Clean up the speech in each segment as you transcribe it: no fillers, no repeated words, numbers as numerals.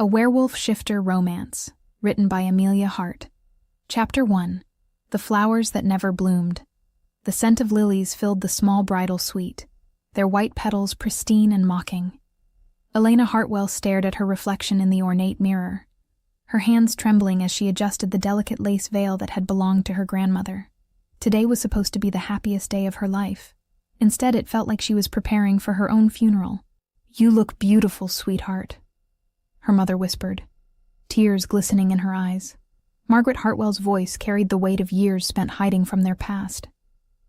A Werewolf Shifter Romance, written by Amelia Hart. Chapter 1. The Flowers That Never Bloomed. The scent of lilies filled the small bridal suite, their white petals pristine and mocking. Elena Hartwell stared at her reflection in the ornate mirror, her hands trembling as she adjusted the delicate lace veil that had belonged to her grandmother. Today was supposed to be the happiest day of her life. Instead, it felt like she was preparing for her own funeral. "You look beautiful, sweetheart," her mother whispered, tears glistening in her eyes. Margaret Hartwell's voice carried the weight of years spent hiding from their past,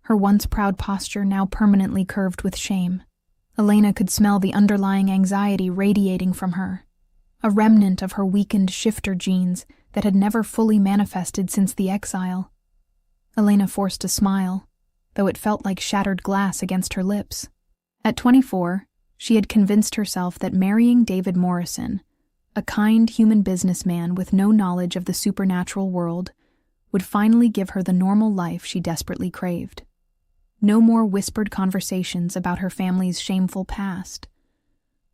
her once proud posture now permanently curved with shame. Elena could smell the underlying anxiety radiating from her, a remnant of her weakened shifter genes that had never fully manifested since the exile. Elena forced a smile, though it felt like shattered glass against her lips. At 24, she had convinced herself that marrying David Morrison, a kind human businessman with no knowledge of the supernatural world, would finally give her the normal life she desperately craved. No more whispered conversations about her family's shameful past.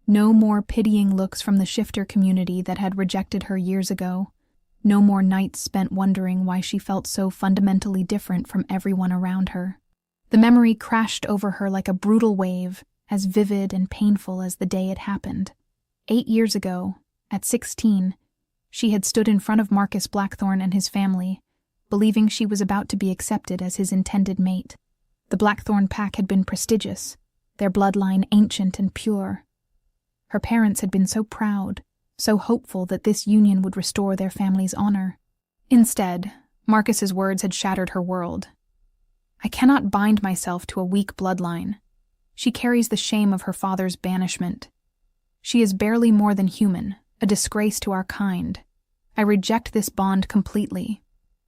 No more pitying looks from the shifter community that had rejected her years ago. No more nights spent wondering why she felt so fundamentally different from everyone around her. The memory crashed over her like a brutal wave, as vivid and painful as the day it happened. 8 years ago, at 16, she had stood in front of Marcus Blackthorne and his family, believing she was about to be accepted as his intended mate. The Blackthorne pack had been prestigious, their bloodline ancient and pure. Her parents had been so proud, so hopeful that this union would restore their family's honor. Instead, Marcus's words had shattered her world. "I cannot bind myself to a weak bloodline. She carries the shame of her father's banishment. She is barely more than human, a disgrace to our kind. I reject this bond completely."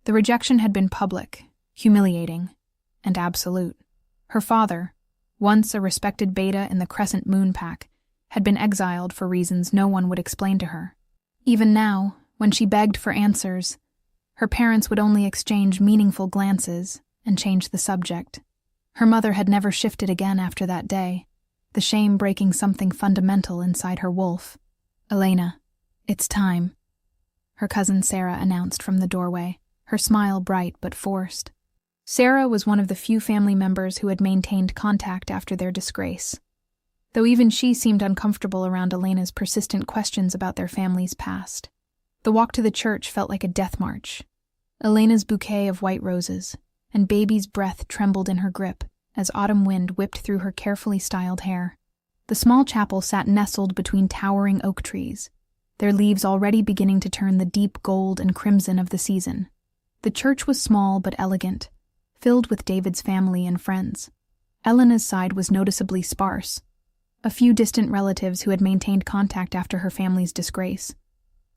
The rejection had been public, humiliating, and absolute. Her father, once a respected beta in the Crescent Moon Pack, had been exiled for reasons no one would explain to her. Even now, when she begged for answers, her parents would only exchange meaningful glances and change the subject. Her mother had never shifted again after that day, the shame breaking something fundamental inside her wolf. "Elena, it's time," her cousin Sarah announced from the doorway, her smile bright but forced. Sarah was one of the few family members who had maintained contact after their disgrace, though even she seemed uncomfortable around Elena's persistent questions about their family's past. The walk to the church felt like a death march. Elena's bouquet of white roses and baby's breath trembled in her grip as autumn wind whipped through her carefully styled hair. The small chapel sat nestled between towering oak trees, their leaves already beginning to turn the deep gold and crimson of the season. The church was small but elegant, filled with David's family and friends. Elena's side was noticeably sparse, a few distant relatives who had maintained contact after her family's disgrace,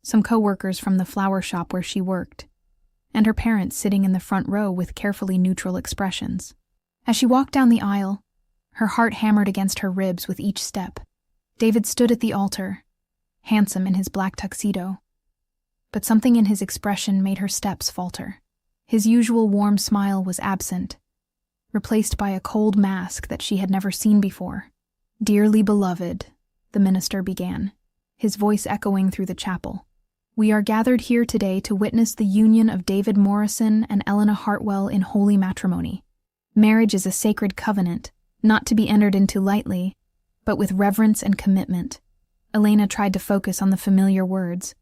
some co-workers from the flower shop where she worked, and her parents sitting in the front row with carefully neutral expressions. As she walked down the aisle, her heart hammered against her ribs with each step. David stood at the altar, handsome in his black tuxedo, but something in his expression made her steps falter. His usual warm smile was absent, replaced by a cold mask that she had never seen before. "Dearly beloved," the minister began, his voice echoing through the chapel, "we are gathered here today to witness the union of David Morrison and Elena Hartwell in holy matrimony. Marriage is a sacred covenant, not to be entered into lightly, but with reverence and commitment." Elena tried to focus on the familiar words,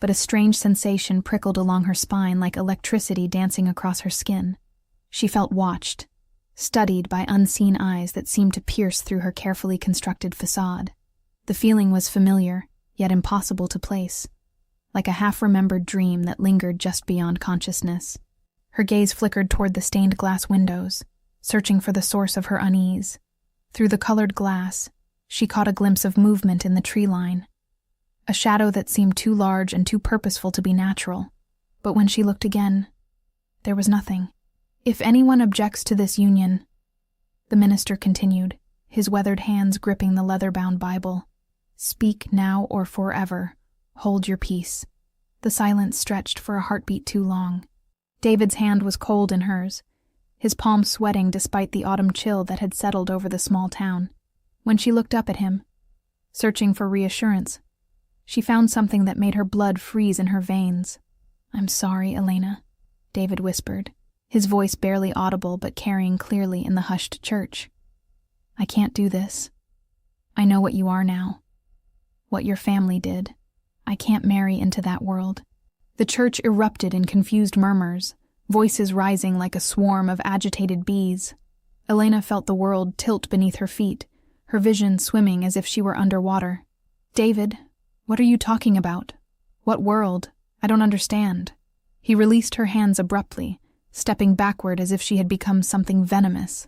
but a strange sensation prickled along her spine like electricity dancing across her skin. She felt watched, studied by unseen eyes that seemed to pierce through her carefully constructed facade. The feeling was familiar, yet impossible to place, like a half-remembered dream that lingered just beyond consciousness. Her gaze flickered toward the stained glass windows, searching for the source of her unease. Through the colored glass, she caught a glimpse of movement in the tree line, a shadow that seemed too large and too purposeful to be natural. But when she looked again, there was nothing. "If anyone objects to this union," the minister continued, his weathered hands gripping the leather-bound Bible, "speak now or forever. Hold your peace." The silence stretched for a heartbeat too long. David's hand was cold in hers, his palm sweating despite the autumn chill that had settled over the small town. When she looked up at him, searching for reassurance, She found something that made her blood freeze in her veins. "I'm sorry, Elena," David whispered, his voice barely audible but carrying clearly in the hushed church. "I can't do this. I know what you are now. What your family did. I can't marry into that world." The church erupted in confused murmurs, voices rising like a swarm of agitated bees. Elena felt the world tilt beneath her feet, her vision swimming as if she were underwater. "David, what are you talking about? What world? I don't understand." He released her hands abruptly, stepping backward as if she had become something venomous.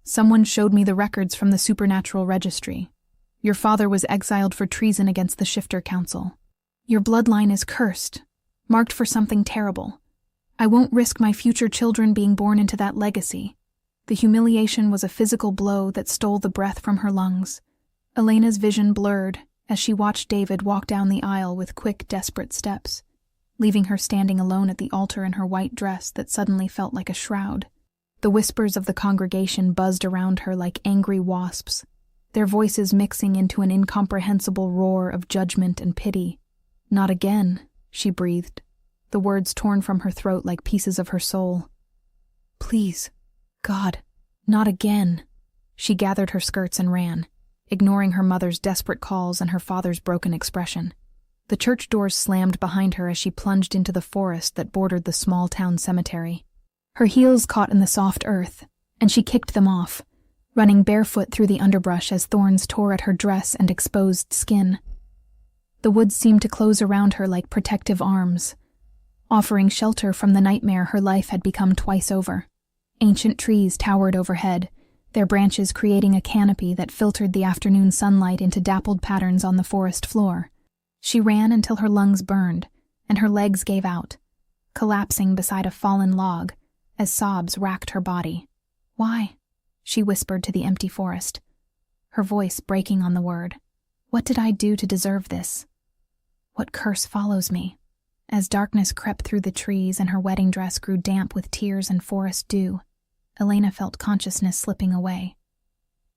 "Someone showed me the records from the supernatural registry. Your father was exiled for treason against the Shifter Council. Your bloodline is cursed, marked for something terrible. I won't risk my future children being born into that legacy." The humiliation was a physical blow that stole the breath from her lungs. Elena's vision blurred as she watched David walk down the aisle with quick, desperate steps, leaving her standing alone at the altar in her white dress that suddenly felt like a shroud. The whispers of the congregation buzzed around her like angry wasps, their voices mixing into an incomprehensible roar of judgment and pity. "Not again," she breathed, the words torn from her throat like pieces of her soul. "Please, God, not again." She gathered her skirts and ran, ignoring her mother's desperate calls and her father's broken expression. The church doors slammed behind her as she plunged into the forest that bordered the small town cemetery. Her heels caught in the soft earth, and she kicked them off, running barefoot through the underbrush as thorns tore at her dress and exposed skin. The woods seemed to close around her like protective arms, offering shelter from the nightmare her life had become twice over. Ancient trees towered overhead, their branches creating a canopy that filtered the afternoon sunlight into dappled patterns on the forest floor. She ran until her lungs burned, and her legs gave out, collapsing beside a fallen log as sobs racked her body. "Why?" she whispered to the empty forest, her voice breaking on the word. "What did I do to deserve this? What curse follows me?" As darkness crept through the trees and her wedding dress grew damp with tears and forest dew, Elena felt consciousness slipping away.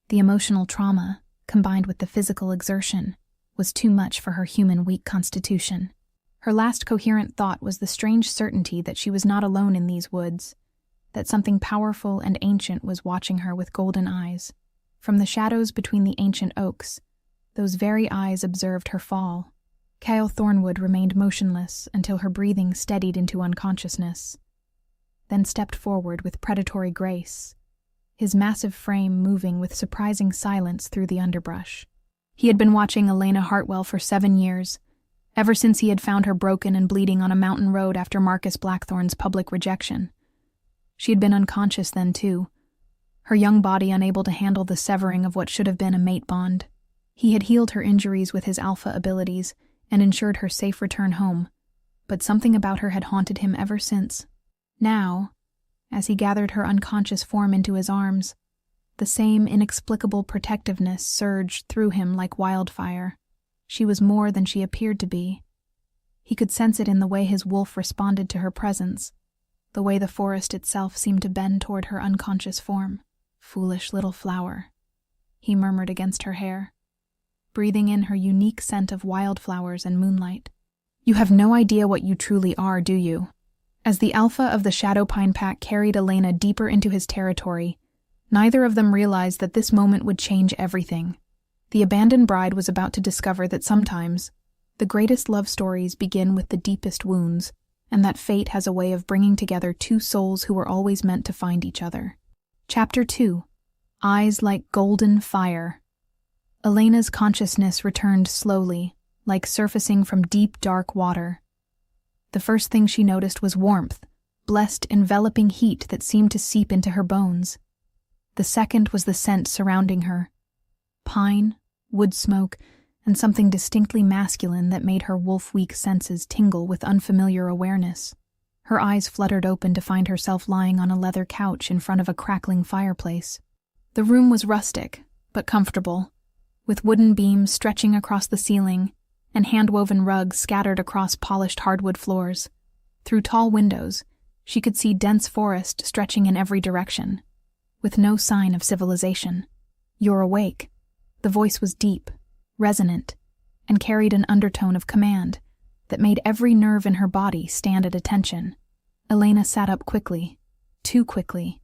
The emotional trauma, combined with the physical exertion, was too much for her human weak constitution. Her last coherent thought was the strange certainty that she was not alone in these woods, that something powerful and ancient was watching her with golden eyes. From the shadows between the ancient oaks, those very eyes observed her fall. Kyle Thornwood remained motionless until her breathing steadied into unconsciousness, then stepped forward with predatory grace, his massive frame moving with surprising silence through the underbrush. He had been watching Elena Hartwell for 7 years, ever since he had found her broken and bleeding on a mountain road after Marcus Blackthorn's public rejection. She had been unconscious then, too, her young body unable to handle the severing of what should have been a mate bond. He had healed her injuries with his alpha abilities and ensured her safe return home, but something about her had haunted him ever since. Now, as he gathered her unconscious form into his arms, the same inexplicable protectiveness surged through him like wildfire. She was more than she appeared to be. He could sense it in the way his wolf responded to her presence, the way the forest itself seemed to bend toward her unconscious form. "Foolish little flower," he murmured against her hair, breathing in her unique scent of wildflowers and moonlight. "You have no idea what you truly are, do you?" As the alpha of the Shadow Pine Pack carried Elena deeper into his territory, neither of them realized that this moment would change everything. The abandoned bride was about to discover that sometimes the greatest love stories begin with the deepest wounds, and that fate has a way of bringing together two souls who were always meant to find each other. Chapter 2. Eyes Like Golden Fire. Elena's consciousness returned slowly, like surfacing from deep, dark water. The first thing she noticed was warmth, blessed, enveloping heat that seemed to seep into her bones. The second was the scent surrounding her. Pine, wood smoke, and something distinctly masculine that made her wolf-weak senses tingle with unfamiliar awareness. Her eyes fluttered open to find herself lying on a leather couch in front of a crackling fireplace. The room was rustic, but comfortable, with wooden beams stretching across the ceiling and hand-woven rugs scattered across polished hardwood floors. Through tall windows, she could see dense forest stretching in every direction, with no sign of civilization. "You're awake." The voice was deep, resonant, and carried an undertone of command that made every nerve in her body stand at attention. Elena sat up quickly, too quickly,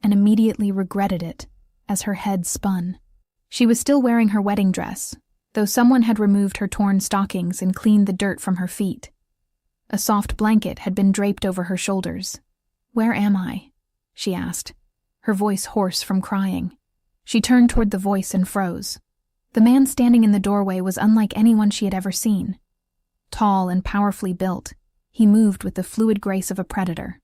and immediately regretted it as her head spun. She was still wearing her wedding dress, though someone had removed her torn stockings and cleaned the dirt from her feet. A soft blanket had been draped over her shoulders. "Where am I?" she asked, her voice hoarse from crying. She turned toward the voice and froze. The man standing in the doorway was unlike anyone she had ever seen. Tall and powerfully built, he moved with the fluid grace of a predator.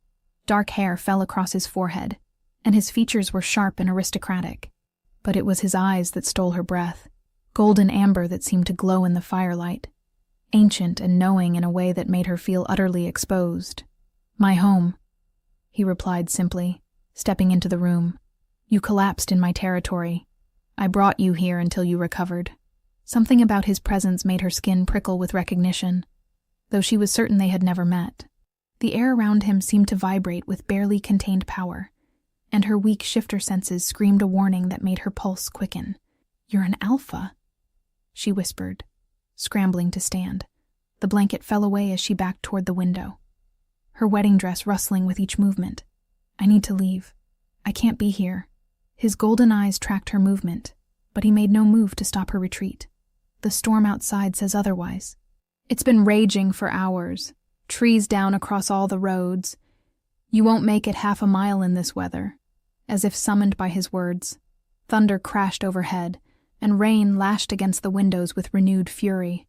Dark hair fell across his forehead, and his features were sharp and aristocratic. But it was his eyes that stole her breath, golden amber that seemed to glow in the firelight, ancient and knowing in a way that made her feel utterly exposed. "My home," he replied simply, stepping into the room. "You collapsed in my territory. I brought you here until you recovered." Something about his presence made her skin prickle with recognition, though she was certain they had never met. The air around him seemed to vibrate with barely contained power, and her weak shifter senses screamed a warning that made her pulse quicken. "You're an alpha," she whispered, scrambling to stand. The blanket fell away as she backed toward the window, her wedding dress rustling with each movement. "I need to leave. I can't be here." His golden eyes tracked her movement, but he made no move to stop her retreat. "The storm outside says otherwise. It's been raging for hours, trees down across all the roads. You won't make it half a mile in this weather." As if summoned by his words, thunder crashed overhead, and rain lashed against the windows with renewed fury.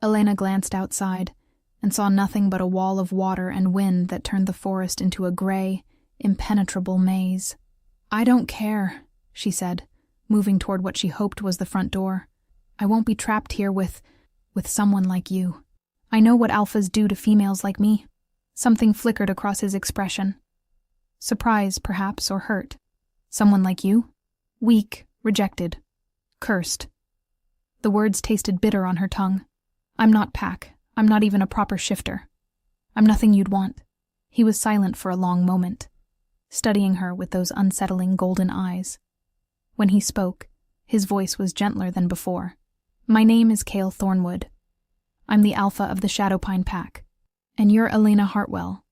Elena glanced outside and saw nothing but a wall of water and wind that turned the forest into a gray, impenetrable maze. "I don't care," she said, moving toward what she hoped was the front door. "I won't be trapped here with someone like you. I know what alphas do to females like me." Something flickered across his expression. Surprise, perhaps, or hurt. "Someone like you? Weak, rejected, cursed." The words tasted bitter on her tongue. "I'm not Pack. I'm not even a proper shifter. I'm nothing you'd want." He was silent for a long moment, studying her with those unsettling golden eyes. When he spoke, his voice was gentler than before. "My name is Cale Thornwood. I'm the alpha of the Shadowpine Pack, and you're Elena Hartwell,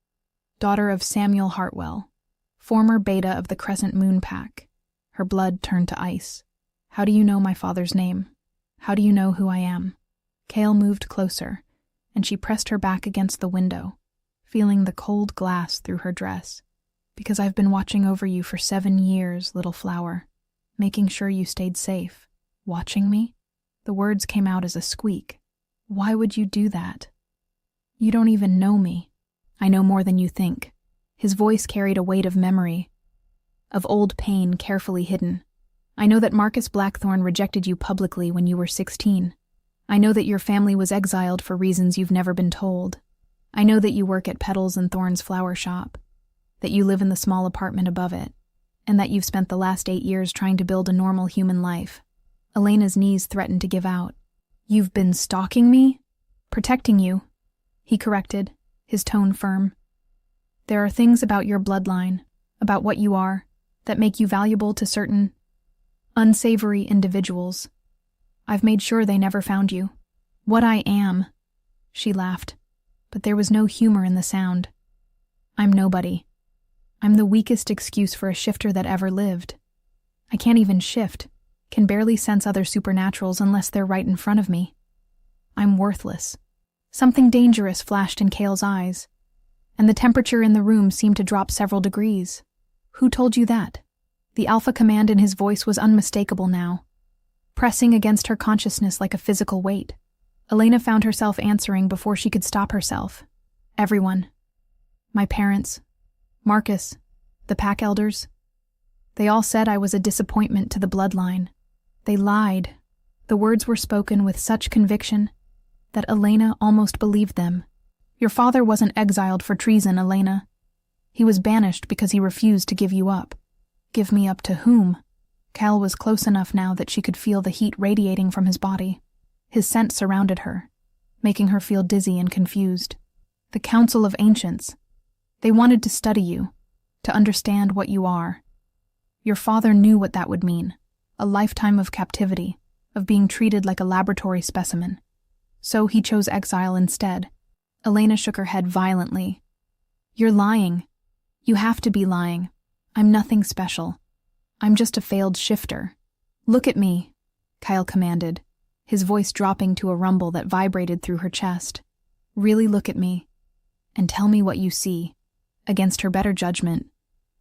daughter of Samuel Hartwell, former beta of the Crescent Moon Pack." Her blood turned to ice. "How do you know my father's name? How do you know who I am?" Cale moved closer, and she pressed her back against the window, feeling the cold glass through her dress. "Because I've been watching over you for 7 years, little flower, making sure you stayed safe." "Watching me?" The words came out as a squeak. "Why would you do that? You don't even know me." "I know more than you think." His voice carried a weight of memory, of old pain carefully hidden. "I know that Marcus Blackthorne rejected you publicly when you were 16. I know that your family was exiled for reasons you've never been told. I know that you work at Petals and Thorn's flower shop, that you live in the small apartment above it, and that you've spent the last 8 years trying to build a normal human life." Elena's knees threatened to give out. "You've been stalking me?" "Protecting you," he corrected, his tone firm. "There are things about your bloodline, about what you are, that make you valuable to certain unsavory individuals. I've made sure they never found you." "What I am," she laughed, but there was no humor in the sound. "I'm nobody. I'm the weakest excuse for a shifter that ever lived. I can't even shift, can barely sense other supernaturals unless they're right in front of me. I'm worthless." Something dangerous flashed in Cale's eyes, and the temperature in the room seemed to drop several degrees. "Who told you that?" The alpha command in his voice was unmistakable now, pressing against her consciousness like a physical weight. Elena found herself answering before she could stop herself. "Everyone. My parents, Marcus, the pack elders. They all said I was a disappointment to the bloodline. They lied." The words were spoken with such conviction that Elena almost believed them. "Your father wasn't exiled for treason, Elena. He was banished because he refused to give you up." "Give me up to whom?" Cal was close enough now that she could feel the heat radiating from his body. His scent surrounded her, making her feel dizzy and confused. "The Council of Ancients. They wanted to study you, to understand what you are. Your father knew what that would mean, a lifetime of captivity, of being treated like a laboratory specimen. So he chose exile instead. Elena shook her head violently. You're lying. You have to be lying. I'm nothing special. I'm just a failed shifter. Look at me, Kyle commanded, his voice dropping to a rumble that vibrated through her chest. Really look at me, and tell me what you see. Against her better judgment,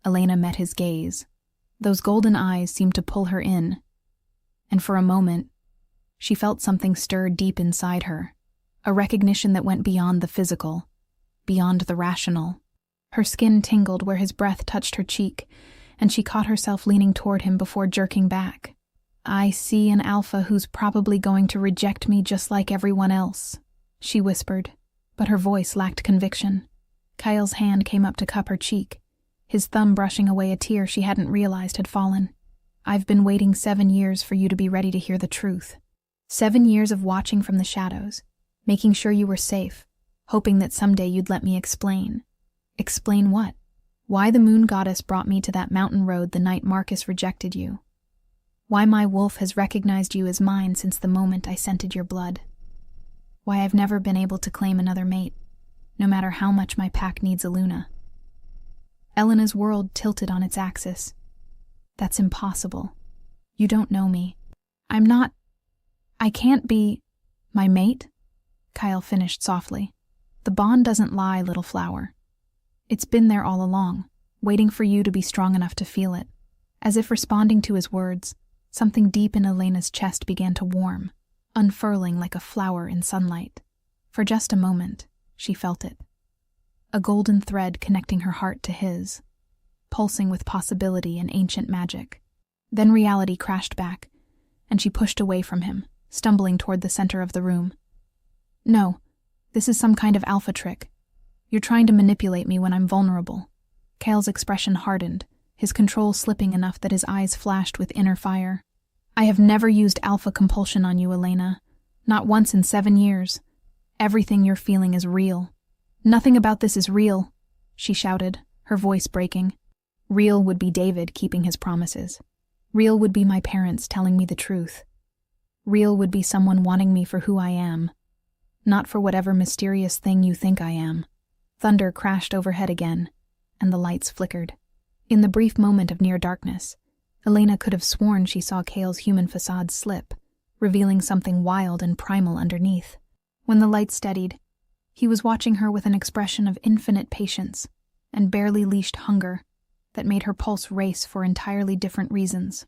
Elena met his gaze. Those golden eyes seemed to pull her in, and for a moment, she felt something stir deep inside her, a recognition that went beyond the physical, beyond the rational. Her skin tingled where his breath touched her cheek, and she caught herself leaning toward him before jerking back. I see an alpha who's probably going to reject me just like everyone else, she whispered, but her voice lacked conviction. Kyle's hand came up to cup her cheek, his thumb brushing away a tear she hadn't realized had fallen. I've been waiting 7 years for you to be ready to hear the truth. 7 years of watching from the shadows, making sure you were safe, hoping that someday you'd let me explain. Explain what? Why the moon goddess brought me to that mountain road the night Marcus rejected you. Why my wolf has recognized you as mine since the moment I scented your blood. Why I've never been able to claim another mate, no matter how much my pack needs a Luna. Elena's world tilted on its axis. That's impossible. You don't know me. I can't be my mate, Kyle finished softly. The bond doesn't lie, little flower. It's been there all along, waiting for you to be strong enough to feel it. As if responding to his words, something deep in Elena's chest began to warm, unfurling like a flower in sunlight. For just a moment, she felt it. A golden thread connecting her heart to his, pulsing with possibility and ancient magic. Then reality crashed back, and she pushed away from him, stumbling toward the center of the room. No, this is some kind of alpha trick. You're trying to manipulate me when I'm vulnerable. Kyle's expression hardened, his control slipping enough that his eyes flashed with inner fire. I have never used alpha compulsion on you, Elena. Not once in 7 years. Everything you're feeling is real. Nothing about this is real, she shouted, her voice breaking. Real would be David keeping his promises. Real would be my parents telling me the truth. Real would be someone wanting me for who I am, not for whatever mysterious thing you think I am. Thunder crashed overhead again, and the lights flickered. In the brief moment of near darkness, Elena could have sworn she saw Kale's human facade slip, revealing something wild and primal underneath. When the light steadied, he was watching her with an expression of infinite patience and barely leashed hunger that made her pulse race for entirely different reasons.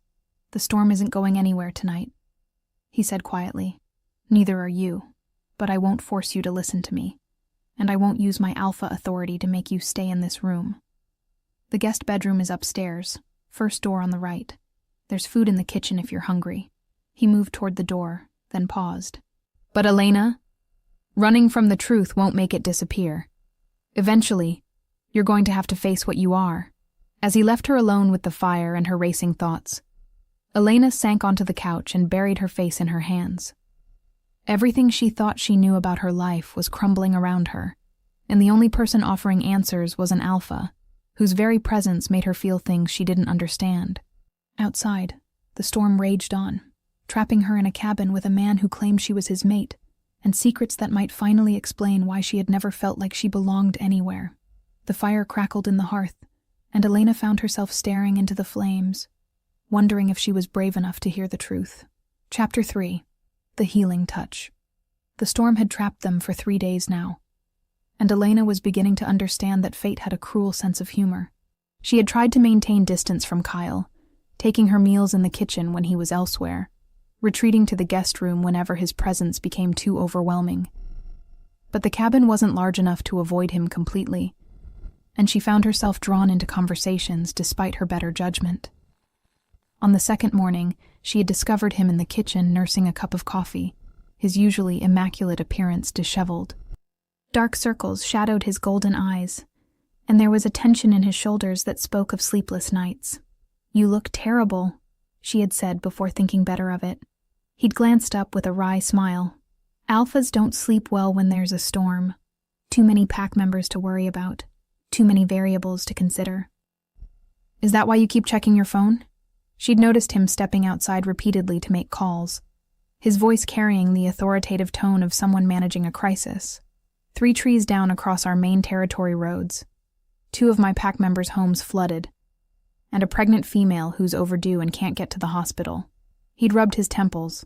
The storm isn't going anywhere tonight, he said quietly. Neither are you, but I won't force you to listen to me, and I won't use my alpha authority to make you stay in this room. The guest bedroom is upstairs, first door on the right. There's food in the kitchen if you're hungry. He moved toward the door, then paused. But Elena, running from the truth won't make it disappear. Eventually, you're going to have to face what you are. As he left her alone with the fire and her racing thoughts, Elena sank onto the couch and buried her face in her hands. Everything she thought she knew about her life was crumbling around her, and the only person offering answers was an alpha, whose very presence made her feel things she didn't understand. Outside, the storm raged on, trapping her in a cabin with a man who claimed she was his mate, and secrets that might finally explain why she had never felt like she belonged anywhere. The fire crackled in the hearth, and Elena found herself staring into the flames, wondering if she was brave enough to hear the truth. Chapter 3. The Healing Touch. The storm had trapped them for 3 days now, and Elena was beginning to understand that fate had a cruel sense of humor. She had tried to maintain distance from Kyle, taking her meals in the kitchen when he was elsewhere, retreating to the guest room whenever his presence became too overwhelming. But the cabin wasn't large enough to avoid him completely, and she found herself drawn into conversations despite her better judgment. On the second morning, she had discovered him in the kitchen nursing a cup of coffee, his usually immaculate appearance disheveled. Dark circles shadowed his golden eyes, and there was a tension in his shoulders that spoke of sleepless nights. You look terrible, she had said before thinking better of it. He'd glanced up with a wry smile. Alphas don't sleep well when there's a storm. Too many pack members to worry about. Too many variables to consider. Is that why you keep checking your phone? She'd noticed him stepping outside repeatedly to make calls, his voice carrying the authoritative tone of someone managing a crisis. 3 trees down across our main territory roads. 2 of my pack members' homes flooded, and a pregnant female who's overdue and can't get to the hospital. He'd rubbed his temples,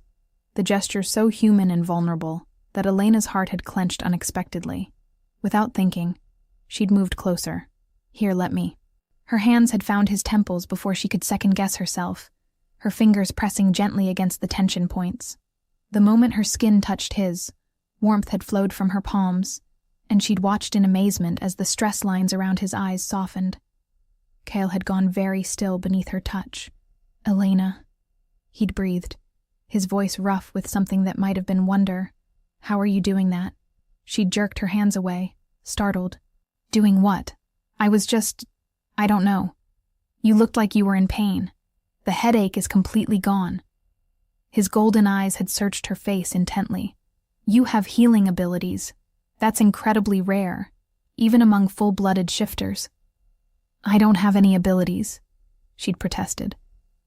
the gesture so human and vulnerable that Elena's heart had clenched unexpectedly. Without thinking, she'd moved closer. Here, let me. Her hands had found his temples before she could second-guess herself, her fingers pressing gently against the tension points. The moment her skin touched his, warmth had flowed from her palms, and she'd watched in amazement as the stress lines around his eyes softened. Cale had gone very still beneath her touch. "Elena," he'd breathed, his voice rough with something that might have been wonder. "How are you doing that?" She'd jerked her hands away, startled. "Doing what? I don't know. You looked like you were in pain. The headache is completely gone." His golden eyes had searched her face intently. "You have healing abilities. That's incredibly rare, even among full-blooded shifters." "I don't have any abilities," she'd protested,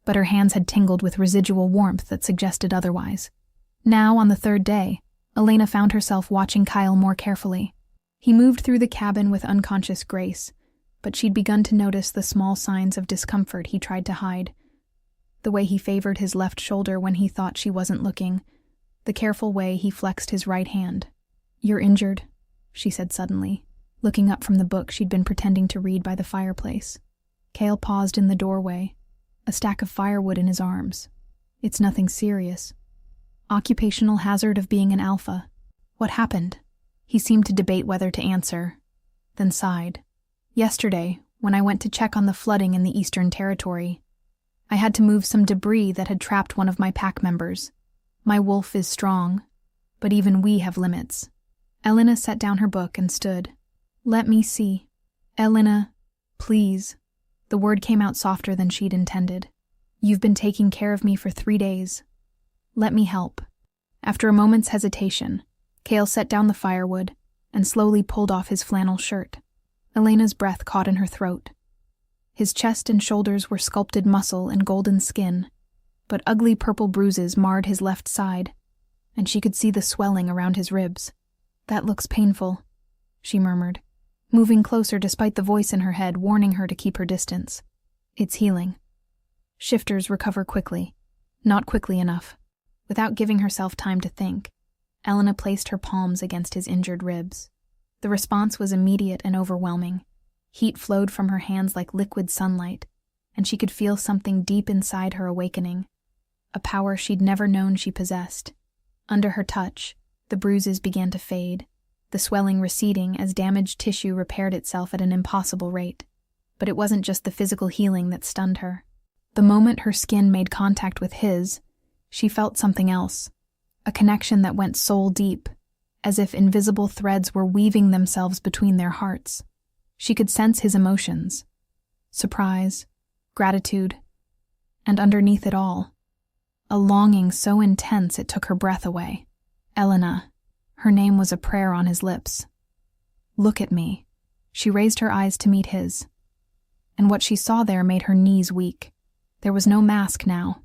but her hands had tingled with residual warmth that suggested otherwise. Now, on the 3rd day, Elena found herself watching Kyle more carefully. He moved through the cabin with unconscious grace, but she'd begun to notice the small signs of discomfort he tried to hide. The way he favored his left shoulder when he thought she wasn't looking, the careful way he flexed his right hand. "You're injured," she said suddenly, looking up from the book she'd been pretending to read by the fireplace. Cale paused in the doorway, a stack of firewood in his arms. "It's nothing serious." "Occupational hazard of being an alpha." "What happened?" He seemed to debate whether to answer, then sighed. "Yesterday, when I went to check on the flooding in the Eastern Territory, I had to move some debris that had trapped one of my pack members. My wolf is strong, but even we have limits." Elena set down her book and stood. "Let me see." "Elena, please." The word came out softer than she'd intended. "You've been taking care of me for 3 days. Let me help." After a moment's hesitation, Cale set down the firewood and slowly pulled off his flannel shirt. Elena's breath caught in her throat. His chest and shoulders were sculpted muscle and golden skin, but ugly purple bruises marred his left side, and she could see the swelling around his ribs. "That looks painful," she murmured, moving closer despite the voice in her head warning her to keep her distance. "It's healing. Shifters recover quickly. Not quickly enough." Without giving herself time to think, Elena placed her palms against his injured ribs. The response was immediate and overwhelming. Heat flowed from her hands like liquid sunlight, and she could feel something deep inside her awakening, a power she'd never known she possessed. Under her touch, the bruises began to fade, the swelling receding as damaged tissue repaired itself at an impossible rate. But it wasn't just the physical healing that stunned her. The moment her skin made contact with his, she felt something else, a connection that went soul deep, as if invisible threads were weaving themselves between their hearts. She could sense his emotions, surprise, gratitude, and underneath it all, a longing so intense it took her breath away. "Elena," her name was a prayer on his lips. "Look at me." She raised her eyes to meet his, and what she saw there made her knees weak. There was no mask now,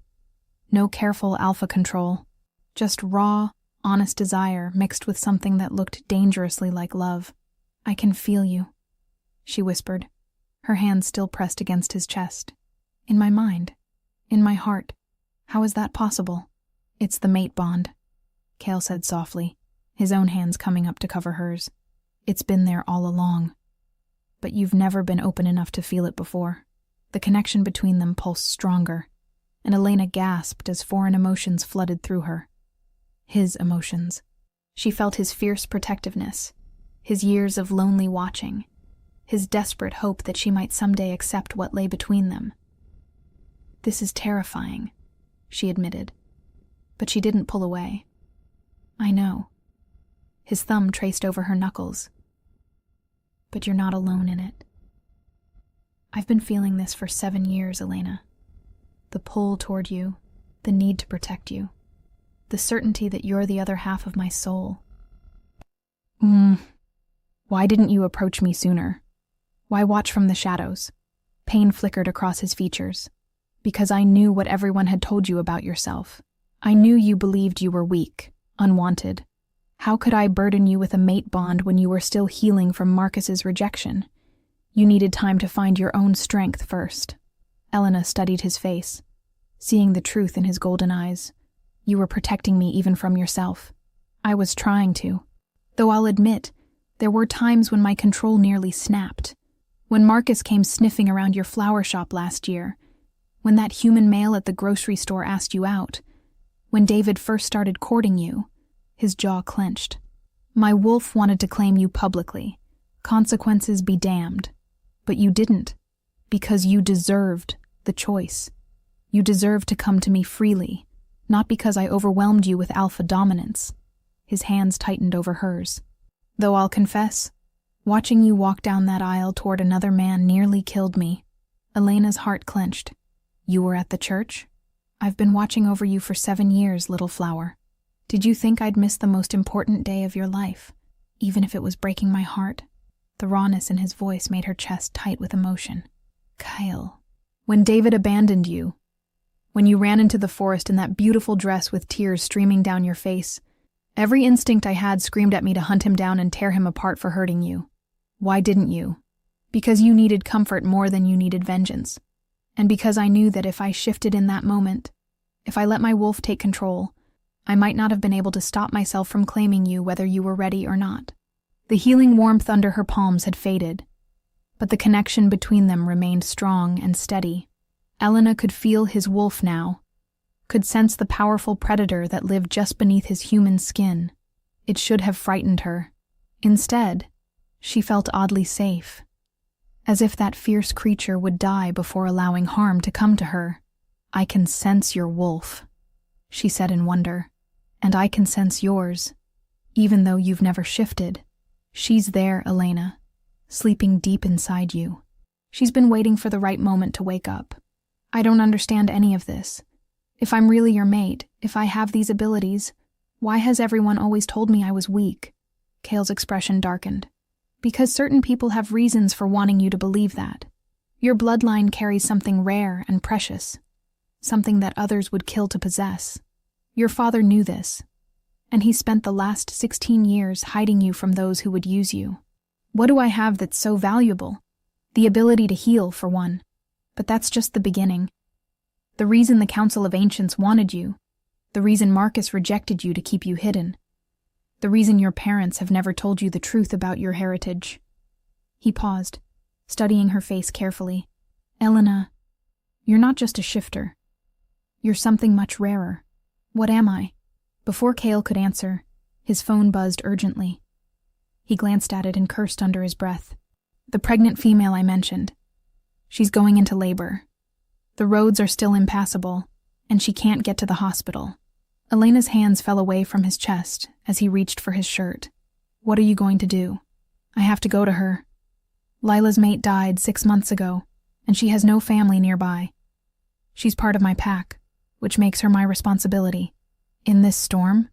no careful alpha control, just raw, honest desire mixed with something that looked dangerously like love. "I can feel you," she whispered, her hand still pressed against his chest. "In my mind, in my heart. How is that possible?" "It's the mate bond," Cale said softly, his own hands coming up to cover hers. "It's been there all along. But you've never been open enough to feel it before." The connection between them pulsed stronger, and Elena gasped as foreign emotions flooded through her. His emotions. She felt his fierce protectiveness, his years of lonely watching, his desperate hope that she might someday accept what lay between them. "This is terrifying," she admitted, but she didn't pull away. "I know." His thumb traced over her knuckles. "But you're not alone in it. I've been feeling this for 7 years, Elena. The pull toward you, the need to protect you, the certainty that you're the other half of my soul." Why didn't you approach me sooner? Why watch from the shadows?" Pain flickered across his features. "Because I knew what everyone had told you about yourself. I knew you believed you were weak, unwanted. How could I burden you with a mate bond when you were still healing from Marcus's rejection? You needed time to find your own strength first. Elena studied his face, seeing the truth in his golden eyes. You were protecting me even from yourself. I was trying to. Though I'll admit, there were times when my control nearly snapped. When Marcus came sniffing around your flower shop last year, when that human male at the grocery store asked you out, when David first started courting you, his jaw clenched. My wolf wanted to claim you publicly. Consequences be damned. But you didn't, because you deserved the choice. You deserved to come to me freely, not because I overwhelmed you with alpha dominance. His hands tightened over hers. Though I'll confess, watching you walk down that aisle toward another man nearly killed me. Elena's heart clenched. You were at the church? I've been watching over you for 7 years, little flower. Did you think I'd miss the most important day of your life, even if it was breaking my heart? The rawness in his voice made her chest tight with emotion. Kyle, when David abandoned you, when you ran into the forest in that beautiful dress with tears streaming down your face, every instinct I had screamed at me to hunt him down and tear him apart for hurting you. Why didn't you? Because you needed comfort more than you needed vengeance. And because I knew that if I shifted in that moment, if I let my wolf take control, I might not have been able to stop myself from claiming you whether you were ready or not. The healing warmth under her palms had faded, but the connection between them remained strong and steady. Elena could feel his wolf now, could sense the powerful predator that lived just beneath his human skin. It should have frightened her. Instead, she felt oddly safe, as if that fierce creature would die before allowing harm to come to her. I can sense your wolf, she said in wonder, and I can sense yours, even though you've never shifted. She's there, Elena, sleeping deep inside you. She's been waiting for the right moment to wake up. I don't understand any of this. If I'm really your mate, if I have these abilities, why has everyone always told me I was weak? Kale's expression darkened. Because certain people have reasons for wanting you to believe that. Your bloodline carries something rare and precious, something that others would kill to possess. Your father knew this, and he spent the last 16 years hiding you from those who would use you. What do I have that's so valuable? The ability to heal, for one. But that's just the beginning. The reason the Council of Ancients wanted you, the reason Marcus rejected you to keep you hidden, the reason your parents have never told you the truth about your heritage. He paused, studying her face carefully. Elena, you're not just a shifter. You're something much rarer. What am I? Before Kale could answer, his phone buzzed urgently. He glanced at it and cursed under his breath. The pregnant female I mentioned. She's going into labor. The roads are still impassable, and she can't get to the hospital. Elena's hands fell away from his chest as he reached for his shirt. What are you going to do? I have to go to her. Lila's mate died 6 months ago, and she has no family nearby. She's part of my pack, which makes her my responsibility. In this storm,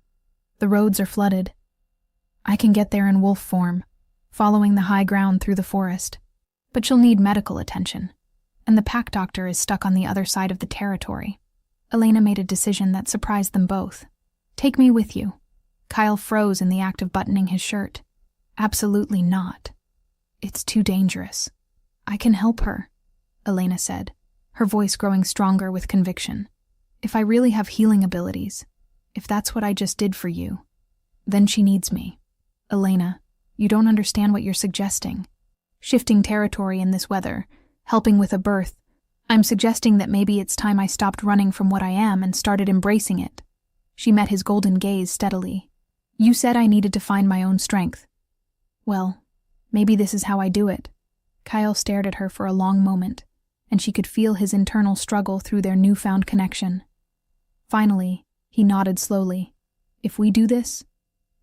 the roads are flooded. I can get there in wolf form, following the high ground through the forest. But she'll need medical attention, and the pack doctor is stuck on the other side of the territory. Elena made a decision that surprised them both. Take me with you. Kyle froze in the act of buttoning his shirt. Absolutely not. It's too dangerous. I can help her, Elena said, her voice growing stronger with conviction. If I really have healing abilities, if that's what I just did for you, then she needs me. Elena, you don't understand what you're suggesting. Shifting territory in this weather, helping with a birth, I'm suggesting that maybe it's time I stopped running from what I am and started embracing it. She met his golden gaze steadily. You said I needed to find my own strength. Well, maybe this is how I do it. Kyle stared at her for a long moment, and she could feel his internal struggle through their newfound connection. Finally, he nodded slowly. If we do this,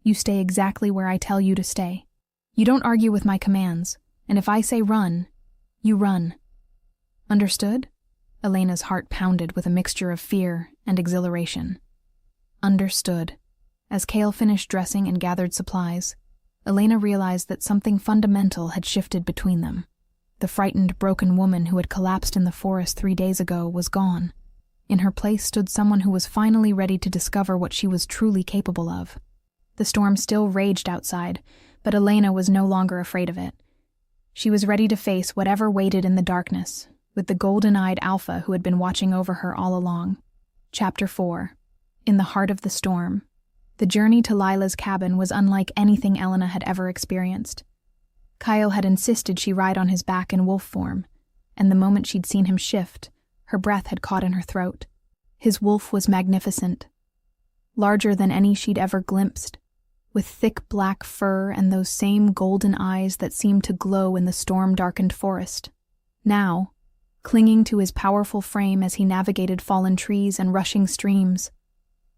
you stay exactly where I tell you to stay. You don't argue with my commands, and if I say run, you run. Understood? Elena's heart pounded with a mixture of fear and exhilaration. Understood. As Kale finished dressing and gathered supplies, Elena realized that something fundamental had shifted between them. The frightened, broken woman who had collapsed in the forest 3 days ago was gone. In her place stood someone who was finally ready to discover what she was truly capable of. The storm still raged outside, but Elena was no longer afraid of it. She was ready to face whatever waited in the darkness, with the golden-eyed Alpha who had been watching over her all along. Chapter 4. In the heart of the storm. The journey to Lila's cabin was unlike anything Elena had ever experienced. Kyle had insisted she ride on his back in wolf form, and the moment she'd seen him shift, her breath had caught in her throat. His wolf was magnificent, larger than any she'd ever glimpsed, with thick black fur and those same golden eyes that seemed to glow in the storm-darkened forest. Now, clinging to his powerful frame as he navigated fallen trees and rushing streams,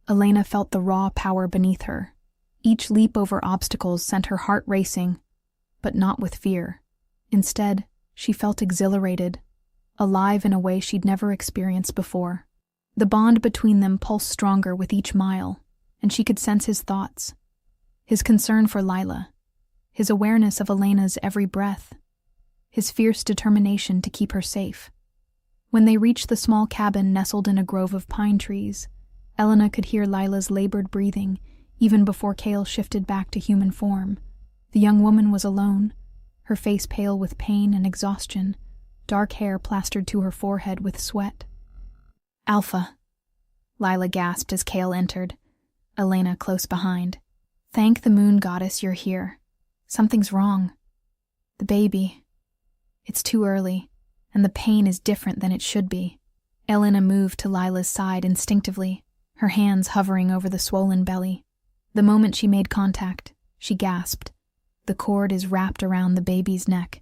Elena felt the raw power beneath her. Each leap over obstacles sent her heart racing, but not with fear. Instead, she felt exhilarated, alive in a way she'd never experienced before. The bond between them pulsed stronger with each mile, and she could sense his thoughts, his concern for Lila, his awareness of Elena's every breath, his fierce determination to keep her safe. When they reached the small cabin nestled in a grove of pine trees, Elena could hear Lila's labored breathing even before Kale shifted back to human form. The young woman was alone, her face pale with pain and exhaustion, dark hair plastered to her forehead with sweat. "Alpha," Lila gasped as Kale entered, Elena close behind. "Thank the moon goddess you're here. Something's wrong. The baby. It's too early, and the pain is different than it should be." Elena moved to Lila's side instinctively, her hands hovering over the swollen belly. The moment she made contact, she gasped. The cord is wrapped around the baby's neck.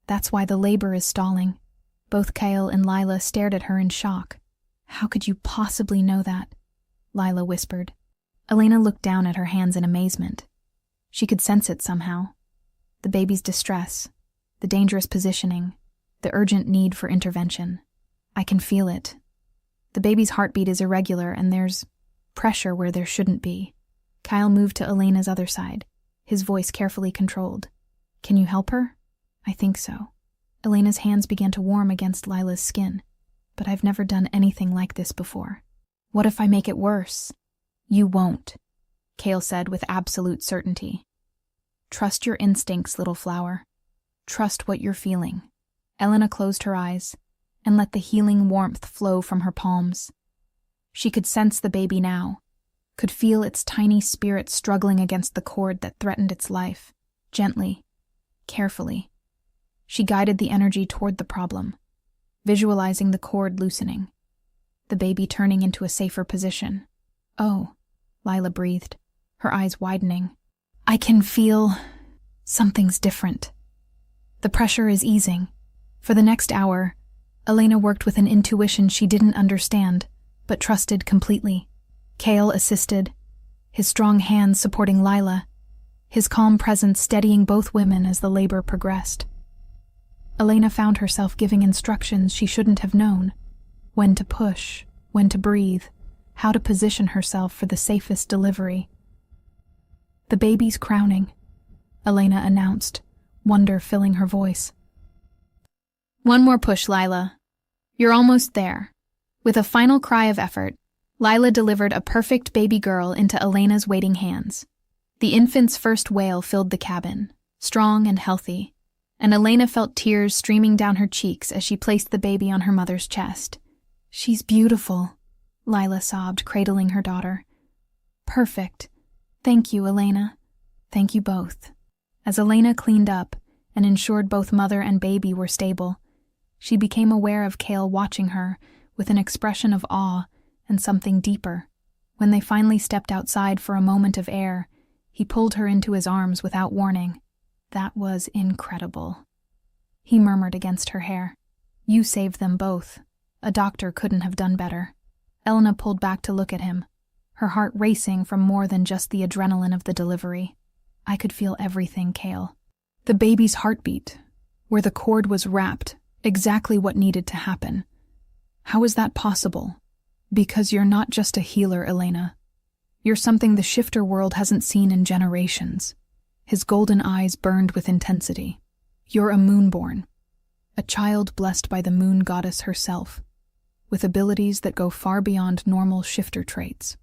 That's why the labor is stalling. Both Kale and Lila stared at her in shock. "How could you possibly know that?" Lila whispered. Elena looked down at her hands in amazement. She could sense it somehow. The baby's distress, the dangerous positioning, the urgent need for intervention. "I can feel it. The baby's heartbeat is irregular and there's pressure where there shouldn't be." Kyle moved to Elena's other side, his voice carefully controlled. "Can you help her?" "I think so." Elena's hands began to warm against Lila's skin. "But I've never done anything like this before. What if I make it worse?" "You won't," Kale said with absolute certainty. "Trust your instincts, little flower. Trust what you're feeling." Elena closed her eyes and let the healing warmth flow from her palms. She could sense the baby now, could feel its tiny spirit struggling against the cord that threatened its life. Gently, carefully, she guided the energy toward the problem, visualizing the cord loosening, the baby turning into a safer position. "Oh," Lila breathed, her eyes widening. "I can feel something's different." The pressure is easing. For the next hour, Elena worked with an intuition she didn't understand, but trusted completely. Kale assisted, his strong hands supporting Lila, his calm presence steadying both women as the labor progressed. Elena found herself giving instructions she shouldn't have known: when to push, when to breathe, how to position herself for the safest delivery. "The baby's crowning," Elena announced, wonder filling her voice. "One more push, Lila. You're almost there." With a final cry of effort, Lila delivered a perfect baby girl into Elena's waiting hands. The infant's first wail filled the cabin, strong and healthy, and Elena felt tears streaming down her cheeks as she placed the baby on her mother's chest. "She's beautiful," Lila sobbed, cradling her daughter. "Perfect. Thank you, Elena. Thank you both." As Elena cleaned up and ensured both mother and baby were stable, she became aware of Kale watching her with an expression of awe and something deeper. When they finally stepped outside for a moment of air, he pulled her into his arms without warning. "That was incredible," he murmured against her hair. "You saved them both. A doctor couldn't have done better." Elena pulled back to look at him, her heart racing from more than just the adrenaline of the delivery. "I could feel everything, Kale. The baby's heartbeat, where the cord was wrapped, exactly what needed to happen. How is that possible? Because you're not just a healer, Elena. You're something the shifter world hasn't seen in generations." His golden eyes burned with intensity. "You're a moonborn, a child blessed by the moon goddess herself. with abilities that go far beyond normal shifter traits.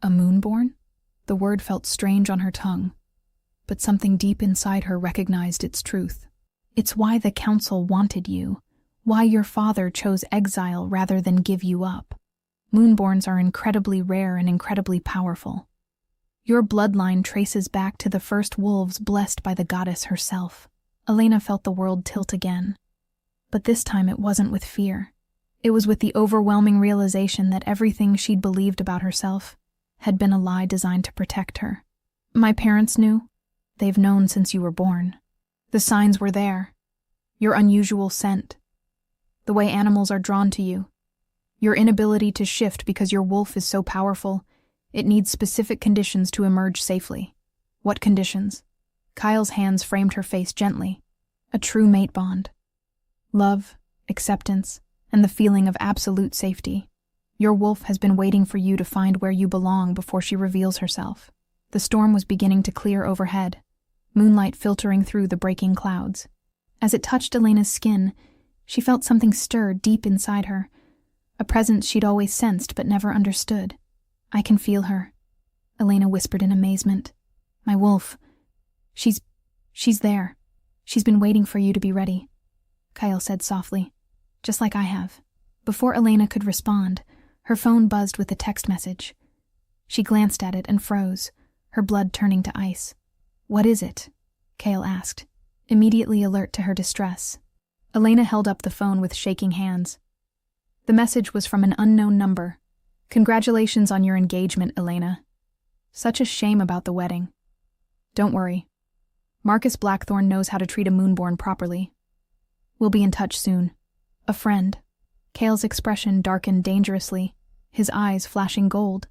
A moonborn? The word felt strange on her tongue, but something deep inside her recognized its truth. It's why the council wanted you, why your father chose exile rather than give you up. Moonborns are incredibly rare and incredibly powerful. Your bloodline traces back to the first wolves blessed by the goddess herself. Elena felt the world tilt again. But this time it wasn't with fear. It was with the overwhelming realization that everything she'd believed about herself had been a lie designed to protect her. My parents knew. They've known since you were born. The signs were there. Your unusual scent. The way animals are drawn to you. Your inability to shift because your wolf is so powerful, it needs specific conditions to emerge safely. What conditions? Kyle's hands framed her face gently. A true mate bond. Love, acceptance, and the feeling of absolute safety. Your wolf has been waiting for you to find where you belong before she reveals herself. The storm was beginning to clear overhead, moonlight filtering through the breaking clouds. As it touched Elena's skin, she felt something stir deep inside her, a presence she'd always sensed but never understood. I can feel her, Elena whispered in amazement. My wolf. She's there. She's been waiting for you to be ready, Kyle said softly, just like I have. Before Elena could respond, her phone buzzed with a text message. She glanced at it and froze, her blood turning to ice. What is it? Kale asked, immediately alert to her distress. Elena held up the phone with shaking hands. The message was from an unknown number. Congratulations on your engagement, Elena. Such a shame about the wedding. Don't worry. Marcus Blackthorne knows how to treat a moonborn properly. We'll be in touch soon. A friend. Kale's expression darkened dangerously, his eyes flashing gold.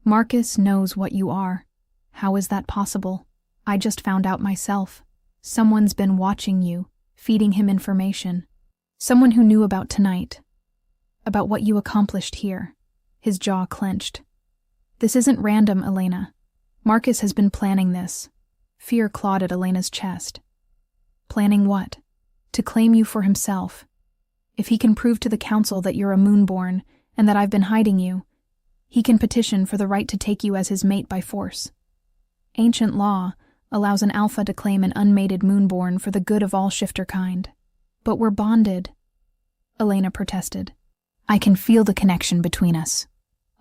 Marcus knows what you are. How is that possible? I just found out myself. Someone's been watching you, feeding him information. Someone who knew about tonight. About what you accomplished here. His jaw clenched. This isn't random, Elena. Marcus has been planning this. Fear clawed at Elena's chest. Planning what? To claim you for himself. If he can prove to the council that you're a moonborn and that I've been hiding you, he can petition for the right to take you as his mate by force. Ancient law allows an alpha to claim an unmated moonborn for the good of all shifter kind. But we're bonded, Elena protested. I can feel the connection between us.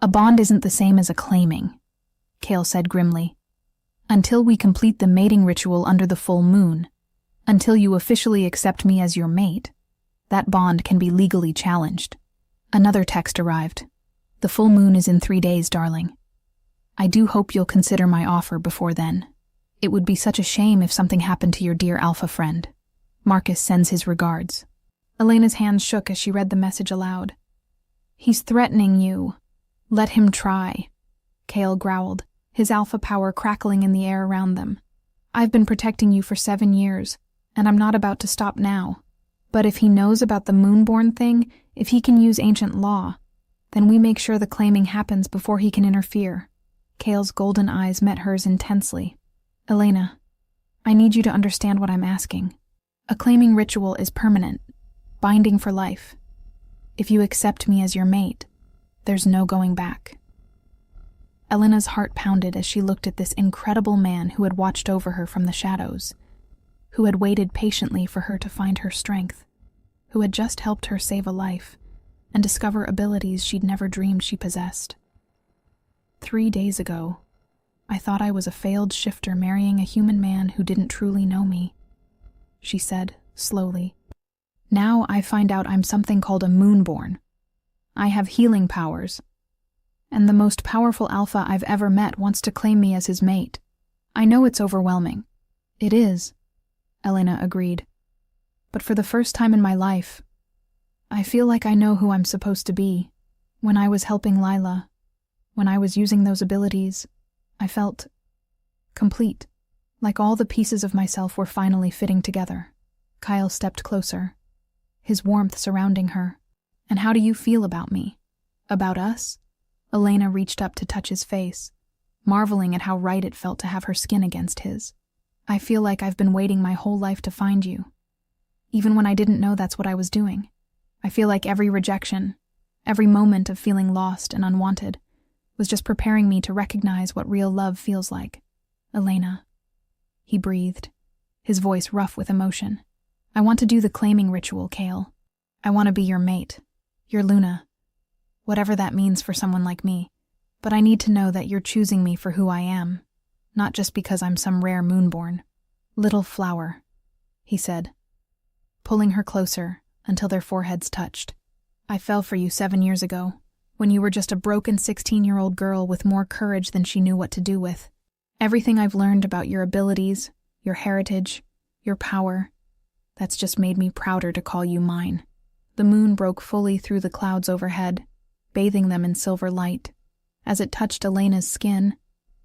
A bond isn't the same as a claiming, Kale said grimly. Until we complete the mating ritual under the full moon, until you officially accept me as your mate, that bond can be legally challenged. Another text arrived. The full moon is in 3 days, darling. I do hope you'll consider my offer before then. It would be such a shame if something happened to your dear alpha friend. Marcus sends his regards. Elena's hands shook as she read the message aloud. He's threatening you. Let him try, Kale growled, his alpha power crackling in the air around them. I've been protecting you for 7 years, and I'm not about to stop now. But if he knows about the moonborn thing, if he can use ancient law, then we make sure the claiming happens before he can interfere. Kale's golden eyes met hers intensely. Elena, I need you to understand what I'm asking. A claiming ritual is permanent, binding for life. If you accept me as your mate, there's no going back. Elena's heart pounded as she looked at this incredible man who had watched over her from the shadows, who had waited patiently for her to find her strength, who had just helped her save a life and discover abilities she'd never dreamed she possessed. 3 days ago, I thought I was a failed shifter marrying a human man who didn't truly know me, she said, slowly. Now I find out I'm something called a moonborn. I have healing powers, and the most powerful alpha I've ever met wants to claim me as his mate. I know it's overwhelming. It is, Elena agreed. But for the first time in my life, I feel like I know who I'm supposed to be. When I was helping Lila, when I was using those abilities, I felt complete, like all the pieces of myself were finally fitting together. Kyle stepped closer, his warmth surrounding her. And how do you feel about me? About us? Elena reached up to touch his face, marveling at how right it felt to have her skin against his. I feel like I've been waiting my whole life to find you. Even when I didn't know that's what I was doing. I feel like every rejection, Every moment of feeling lost and unwanted was just preparing me to recognize what real love feels like. Elena. He breathed, his voice rough with emotion. I want to do the claiming ritual, Kale. I want to be your mate, your Luna, whatever that means for someone like me. But I need to know that you're choosing me for who I am, not just because I'm some rare moonborn. Little flower, he said, pulling her closer until their foreheads touched. I fell for you 7 years ago, when you were just a broken 16-year-old girl with more courage than she knew what to do with. Everything I've learned about your abilities, your heritage, your power, that's just made me prouder to call you mine. The moon broke fully through the clouds overhead, bathing them in silver light. As it touched Elena's skin,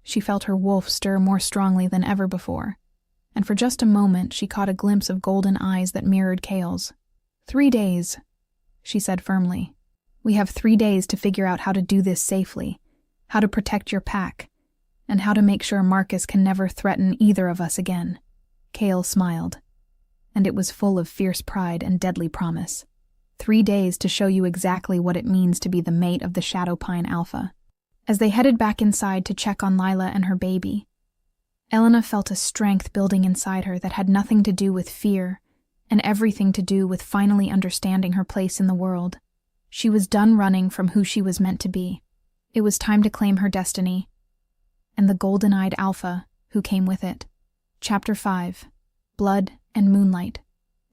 she felt her wolf stir more strongly than ever before, and for just a moment she caught a glimpse of golden eyes that mirrored Kale's. 3 days, she said firmly. We have 3 days to figure out how to do this safely, how to protect your pack, and how to make sure Marcus can never threaten either of us again. Kale smiled, and it was full of fierce pride and deadly promise. 3 days to show you exactly what it means to be the mate of the Shadowpine Alpha. As they headed back inside to check on Lila and her baby, Elena felt a strength building inside her that had nothing to do with fear and everything to do with finally understanding her place in the world. She was done running from who she was meant to be. It was time to claim her destiny, and the golden-eyed Alpha who came with it. Chapter 5. Blood and Moonlight.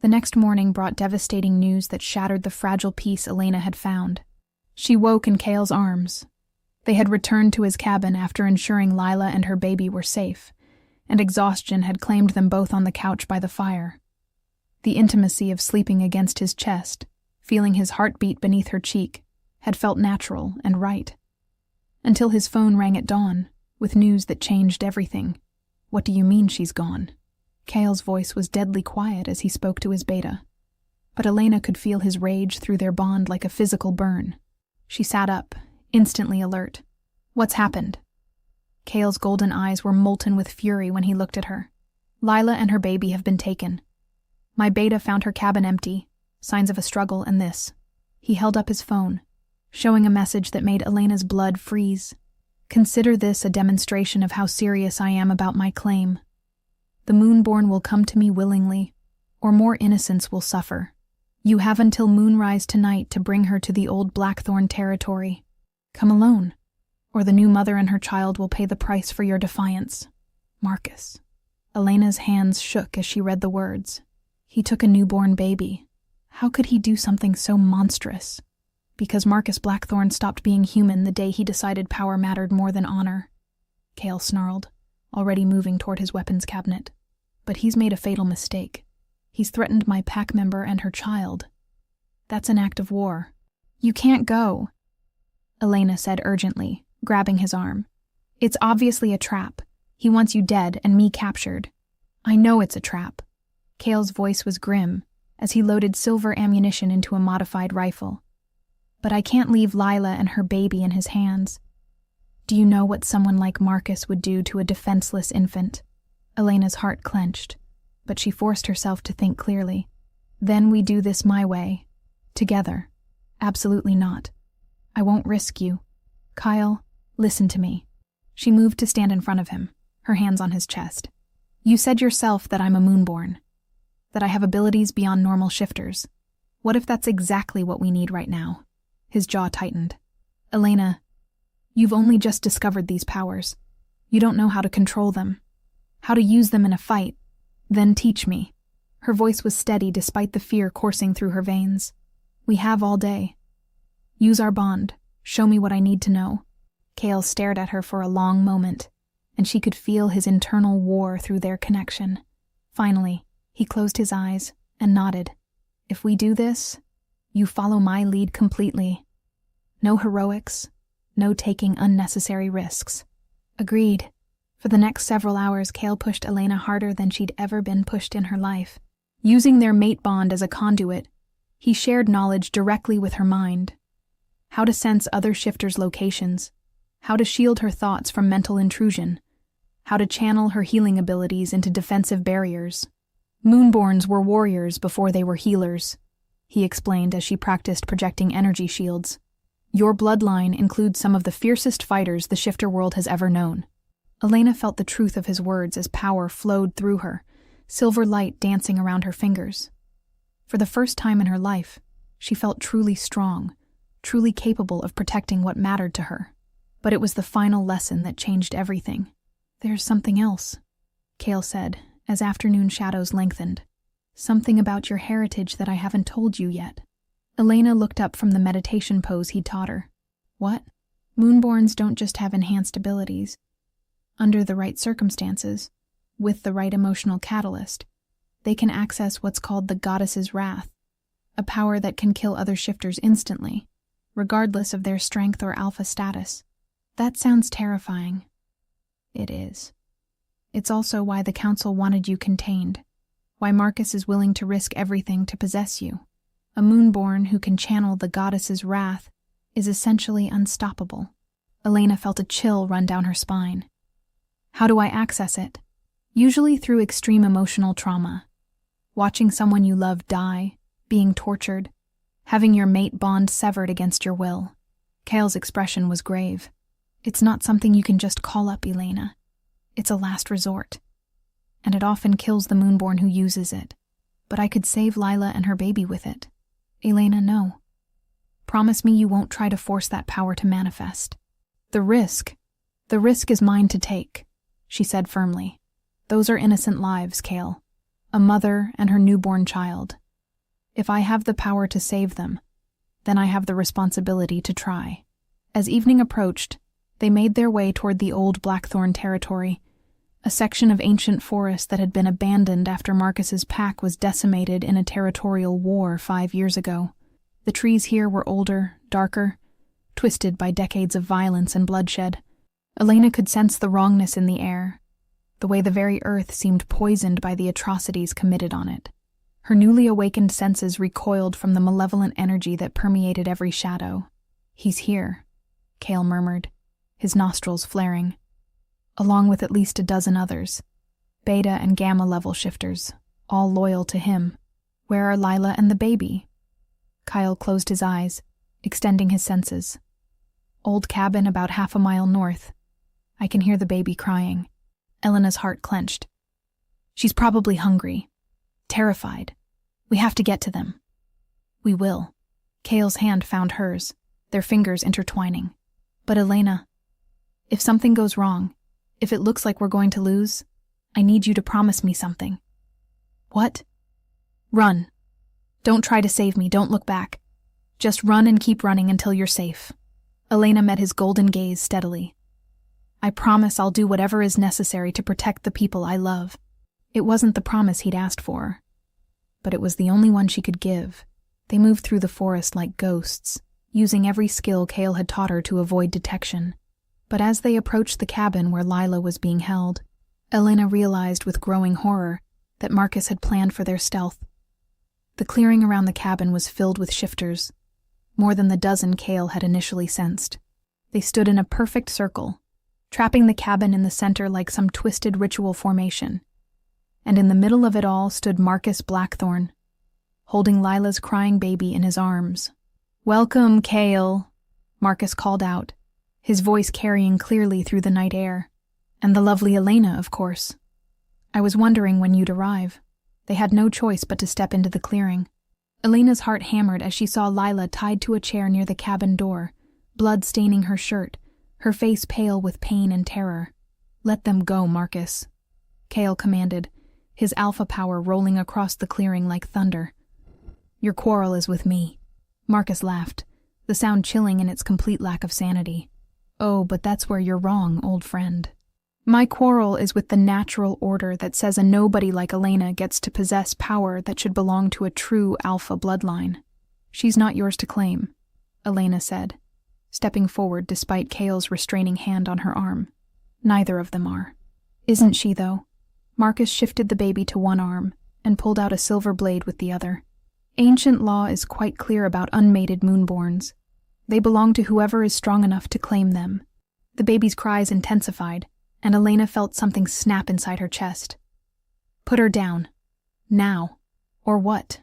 The next morning brought devastating news that shattered the fragile peace Elena had found. She woke in Kale's arms. They had returned to his cabin after ensuring Lila and her baby were safe, and exhaustion had claimed them both on the couch by the fire. The intimacy of sleeping against his chest, feeling his heartbeat beneath her cheek, had felt natural and right. Until his phone rang at dawn, with news that changed everything. What do you mean she's gone? Kale's voice was deadly quiet as he spoke to his beta, but Elena could feel his rage through their bond like a physical burn. She sat up, instantly alert. What's happened? Kale's golden eyes were molten with fury when he looked at her. Lila and her baby have been taken. My beta found her cabin empty, signs of a struggle, and this. He held up his phone, showing a message that made Elena's blood freeze. Consider this a demonstration of how serious I am about my claim. The Moonborn will come to me willingly, or more innocents will suffer. You have until moonrise tonight to bring her to the old Blackthorn territory. Come alone, or the new mother and her child will pay the price for your defiance. Marcus. Elena's hands shook as she read the words. He took a newborn baby. How could he do something so monstrous? Because Marcus Blackthorn stopped being human the day he decided power mattered more than honor. Kale snarled, already moving toward his weapons cabinet. But he's made a fatal mistake. He's threatened my pack member and her child. That's an act of war. You can't go, Elena said urgently, grabbing his arm. It's obviously a trap. He wants you dead and me captured. I know it's a trap. Kale's voice was grim as he loaded silver ammunition into a modified rifle. But I can't leave Lila and her baby in his hands. Do you know what someone like Marcus would do to a defenseless infant? Elena's heart clenched, but she forced herself to think clearly. Then we do this my way. Together. Absolutely not. I won't risk you. Kyle, listen to me. She moved to stand in front of him, her hands on his chest. You said yourself that I'm a Moonborn, that I have abilities beyond normal shifters. What if that's exactly what we need right now? His jaw tightened. Elena, you've only just discovered these powers. You don't know how to control them, how to use them in a fight. Then teach me. Her voice was steady despite the fear coursing through her veins. We have all day. Use our bond. Show me what I need to know. Kale stared at her for a long moment, and she could feel his internal war through their connection. Finally, he closed his eyes and nodded. If we do this, you follow my lead completely. No heroics, no taking unnecessary risks. Agreed. For the next several hours, Kale pushed Elena harder than she'd ever been pushed in her life. Using their mate bond as a conduit, he shared knowledge directly with her mind. How to sense other shifters' locations, how to shield her thoughts from mental intrusion, how to channel her healing abilities into defensive barriers. Moonborns were warriors before they were healers, he explained as she practiced projecting energy shields. Your bloodline includes some of the fiercest fighters the shifter world has ever known. Elena felt the truth of his words as power flowed through her, silver light dancing around her fingers. For the first time in her life, she felt truly strong, truly capable of protecting what mattered to her. But it was the final lesson that changed everything. "There's something else," Kale said, as afternoon shadows lengthened. "Something about your heritage that I haven't told you yet." Elena looked up from the meditation pose he'd taught her. "What?" "Moonborns don't just have enhanced abilities. Under the right circumstances, with the right emotional catalyst, they can access what's called the goddess's wrath, a power that can kill other shifters instantly, regardless of their strength or alpha status." "That sounds terrifying." "It is. It's also why the council wanted you contained, why Marcus is willing to risk everything to possess you. A moonborn who can channel the goddess's wrath is essentially unstoppable." Elena felt a chill run down her spine. "How do I access it?" "Usually through extreme emotional trauma. Watching someone you love die, being tortured, having your mate bond severed against your will." Kale's expression was grave. "It's not something you can just call up, Elena. It's a last resort. And it often kills the moonborn who uses it. But I could save Lila and her baby with it." "Elena, no. Promise me you won't try to force that power to manifest." The risk is mine to take," she said firmly. "Those are innocent lives, Kale. A mother and her newborn child. If I have the power to save them, then I have the responsibility to try." As evening approached, they made their way toward the old Blackthorn territory, a section of ancient forest that had been abandoned after Marcus's pack was decimated in a territorial war 5 years ago. The trees here were older, darker, twisted by decades of violence and bloodshed. Elena could sense the wrongness in the air, the way the very earth seemed poisoned by the atrocities committed on it. Her newly awakened senses recoiled from the malevolent energy that permeated every shadow. "He's here," Kale murmured, his nostrils flaring. "Along with at least a dozen others, beta and gamma level shifters, all loyal to him. Where are Lila and the baby?" Kyle closed his eyes, extending his senses. "Old cabin about 1/2 mile north. I can hear the baby crying." Elena's heart clenched. "She's probably hungry, terrified. We have to get to them." "We will." Kale's hand found hers, their fingers intertwining. "But Elena, if something goes wrong, if it looks like we're going to lose, I need you to promise me something." "What?" "Run. Don't try to save me, don't look back. Just run and keep running until you're safe." Elena met his golden gaze steadily. "I promise I'll do whatever is necessary to protect the people I love." It wasn't the promise he'd asked for, but it was the only one she could give. They moved through the forest like ghosts, using every skill Kale had taught her to avoid detection. But as they approached the cabin where Lila was being held, Elena realized with growing horror that Marcus had planned for their stealth. The clearing around the cabin was filled with shifters, more than the dozen Kale had initially sensed. They stood in a perfect circle, trapping the cabin in the center like some twisted ritual formation. And in the middle of it all stood Marcus Blackthorn, holding Lila's crying baby in his arms. "Welcome, Kale," Marcus called out, his voice carrying clearly through the night air. "And the lovely Elena, of course. I was wondering when you'd arrive." They had no choice but to step into the clearing. Elena's heart hammered as she saw Lila tied to a chair near the cabin door, blood staining her shirt, her face pale with pain and terror. "Let them go, Marcus," Kale commanded, his alpha power rolling across the clearing like thunder. "Your quarrel is with me." Marcus laughed, the sound chilling in its complete lack of sanity. "Oh, but that's where you're wrong, old friend. My quarrel is with the natural order that says a nobody like Elena gets to possess power that should belong to a true alpha bloodline. She's not yours to claim," Elena said, stepping forward despite Kale's restraining hand on her arm. "Neither of them are." "Isn't she, though?" Marcus shifted the baby to one arm and pulled out a silver blade with the other. "Ancient law is quite clear about unmated moonborns. They belong to whoever is strong enough to claim them." The baby's cries intensified, and Elena felt something snap inside her chest. "Put her down. Now. Or what?"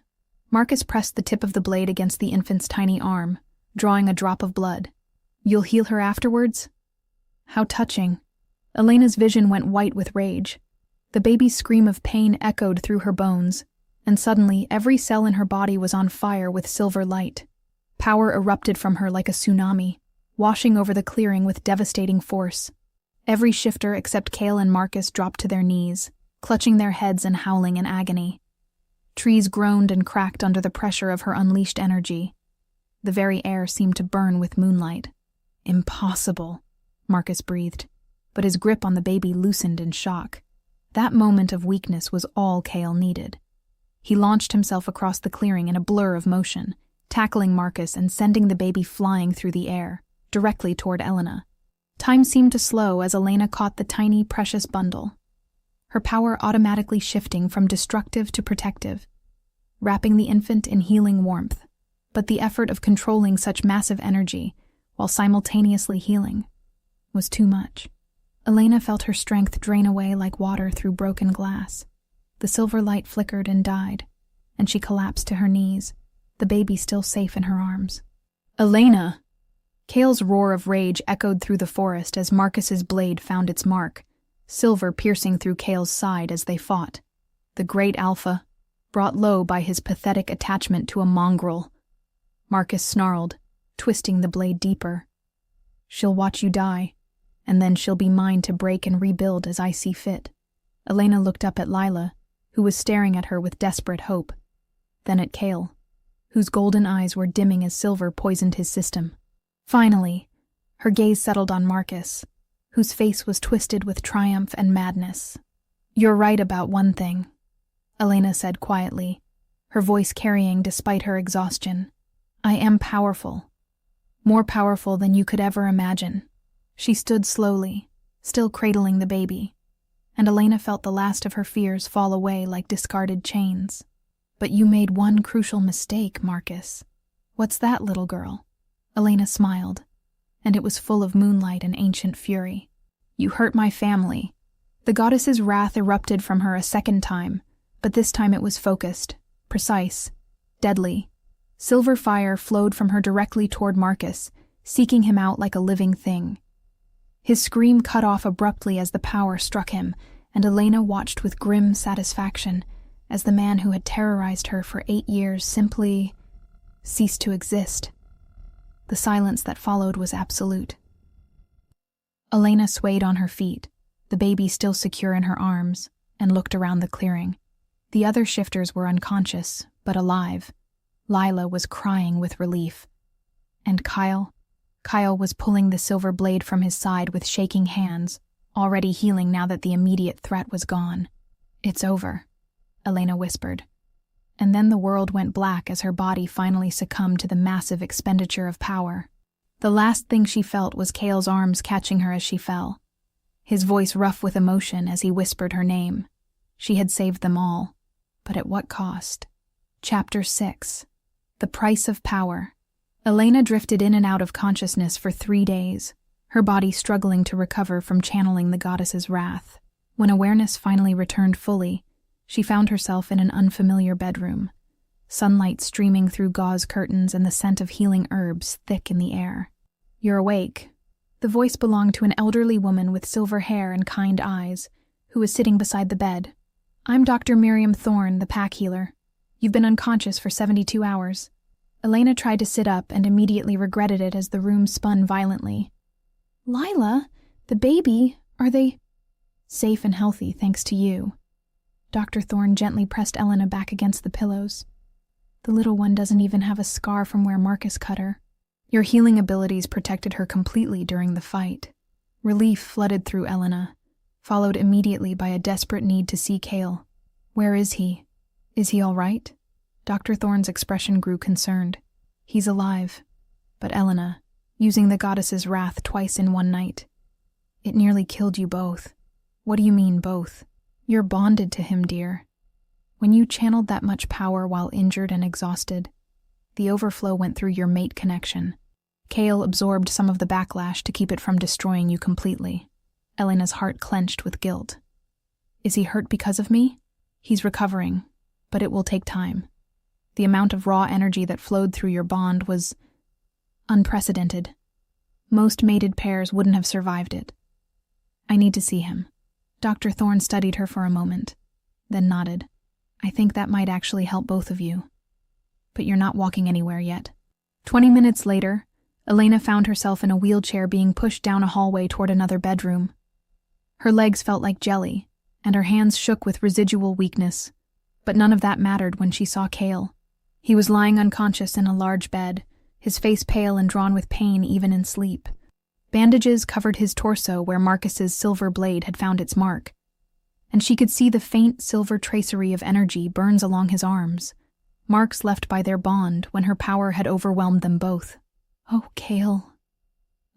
Marcus pressed the tip of the blade against the infant's tiny arm, drawing a drop of blood. "You'll heal her afterwards?" How touching. Elena's vision went white with rage. The baby's scream of pain echoed through her bones, and suddenly every cell in her body was on fire with silver light. Power erupted from her like a tsunami, washing over the clearing with devastating force. Every shifter except Cale and Marcus dropped to their knees, clutching their heads and howling in agony. Trees groaned and cracked under the pressure of her unleashed energy. The very air seemed to burn with moonlight. "Impossible," Marcus breathed, but his grip on the baby loosened in shock. That moment of weakness was all Cale needed. He launched himself across the clearing in a blur of motion, tackling Marcus and sending the baby flying through the air, directly toward Elena. Time seemed to slow as Elena caught the tiny, precious bundle, her power automatically shifting from destructive to protective, wrapping the infant in healing warmth. But the effort of controlling such massive energy, while simultaneously healing, was too much. Elena felt her strength drain away like water through broken glass. The silver light flickered and died, and she collapsed to her knees, the baby still safe in her arms. "Elena!" Cale's roar of rage echoed through the forest as Marcus's blade found its mark, silver piercing through Cale's side as they fought. The great alpha, brought low by his pathetic attachment to a mongrel. Marcus snarled, twisting the blade deeper. "She'll watch you die, and then she'll be mine to break and rebuild as I see fit." Elena looked up at Lila, who was staring at her with desperate hope, then at Cale, whose golden eyes were dimming as silver poisoned his system. Finally, her gaze settled on Marcus, whose face was twisted with triumph and madness. "You're right about one thing," Elena said quietly, her voice carrying despite her exhaustion. "I am powerful. More powerful than you could ever imagine." She stood slowly, still cradling the baby, and Elena felt the last of her fears fall away like discarded chains. "But you made one crucial mistake, Marcus." "What's that, little girl?" Elena smiled, and it was full of moonlight and ancient fury. "You hurt my family." The goddess's wrath erupted from her a second time, but this time it was focused, precise, deadly. Silver fire flowed from her directly toward Marcus, seeking him out like a living thing. His scream cut off abruptly as the power struck him, and Elena watched with grim satisfaction as the man who had terrorized her for 8 years simply ceased to exist. The silence that followed was absolute. Elena swayed on her feet, the baby still secure in her arms, and looked around the clearing. The other shifters were unconscious, but alive. Lila was crying with relief. And Kyle was pulling the silver blade from his side with shaking hands, already healing now that the immediate threat was gone. "It's over," Elena whispered. And then the world went black as her body finally succumbed to the massive expenditure of power. The last thing she felt was Cale's arms catching her as she fell, his voice rough with emotion as he whispered her name. She had saved them all, but at what cost? Chapter 6. The Price of Power. Elena drifted in and out of consciousness for 3 days, her body struggling to recover from channeling the goddess's wrath. When awareness finally returned fully, she found herself in an unfamiliar bedroom, sunlight streaming through gauze curtains and the scent of healing herbs thick in the air. "You're awake." The voice belonged to an elderly woman with silver hair and kind eyes, who was sitting beside the bed. "I'm Dr. Miriam Thorne, the pack healer. You've been unconscious for 72 hours. Elena tried to sit up and immediately regretted it as the room spun violently. "Lila, the baby, are they—" "Safe and healthy, thanks to you." Dr. Thorne gently pressed Elena back against the pillows. "The little one doesn't even have a scar from where Marcus cut her. Your healing abilities protected her completely during the fight." Relief flooded through Elena, followed immediately by a desperate need to see Cale. "Where is he? Is he all right?" Dr. Thorne's expression grew concerned. "He's alive. But Elena, using the goddess's wrath twice in one night. It nearly killed you both." "What do you mean, both?" "You're bonded to him, dear. When you channeled that much power while injured and exhausted, the overflow went through your mate connection. Cale absorbed some of the backlash to keep it from destroying you completely." Elena's heart clenched with guilt. "Is he hurt because of me?" "He's recovering, but it will take time. The amount of raw energy that flowed through your bond was Unprecedented. Most mated pairs wouldn't have survived it. I need to see him. Dr. Thorne studied her for a moment, then nodded. I think that might actually help both of you. But you're not walking anywhere yet. 20 minutes later, Elena found herself in a wheelchair being pushed down a hallway toward another bedroom. Her legs felt like jelly, and her hands shook with residual weakness, but none of that mattered when she saw Cale. He was lying unconscious in a large bed, his face pale and drawn with pain even in sleep. Bandages covered his torso where Marcus's silver blade had found its mark, and she could see the faint silver tracery of energy burns along his arms, marks left by their bond when her power had overwhelmed them both. "Oh, Cale,"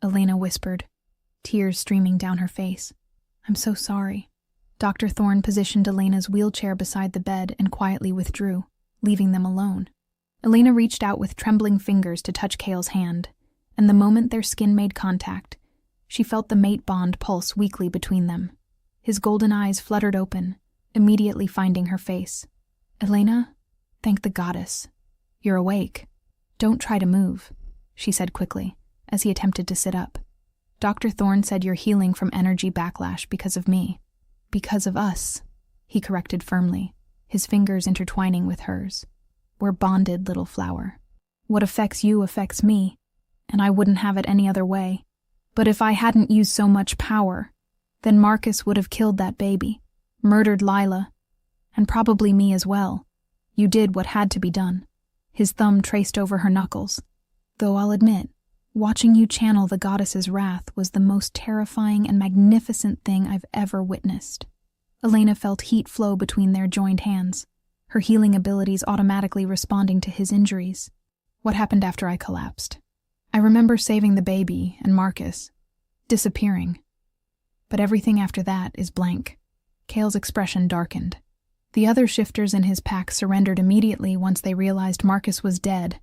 Elena whispered, tears streaming down her face. "I'm so sorry." Dr. Thorne positioned Elena's wheelchair beside the bed and quietly withdrew, leaving them alone. Elena reached out with trembling fingers to touch Cale's hand, and the moment their skin made contact, she felt the mate bond pulse weakly between them. His golden eyes fluttered open, immediately finding her face. "Elena, thank the goddess. You're awake. Don't try to move," she said quickly, as he attempted to sit up. "Dr. Thorne said you're healing from energy backlash because of me." "Because of us," he corrected firmly, his fingers intertwining with hers. "We're bonded, little flower. What affects you affects me, and I wouldn't have it any other way. But if I hadn't used so much power, then Marcus would have killed that baby, murdered Lila, and probably me as well. You did what had to be done." His thumb traced over her knuckles. "Though I'll admit, watching you channel the goddess's wrath was the most terrifying and magnificent thing I've ever witnessed." Elena felt heat flow between their joined hands, her healing abilities automatically responding to his injuries. "What happened after I collapsed? I remember saving the baby and Marcus, disappearing. But everything after that is blank." Cale's expression darkened. "The other shifters in his pack surrendered immediately once they realized Marcus was dead,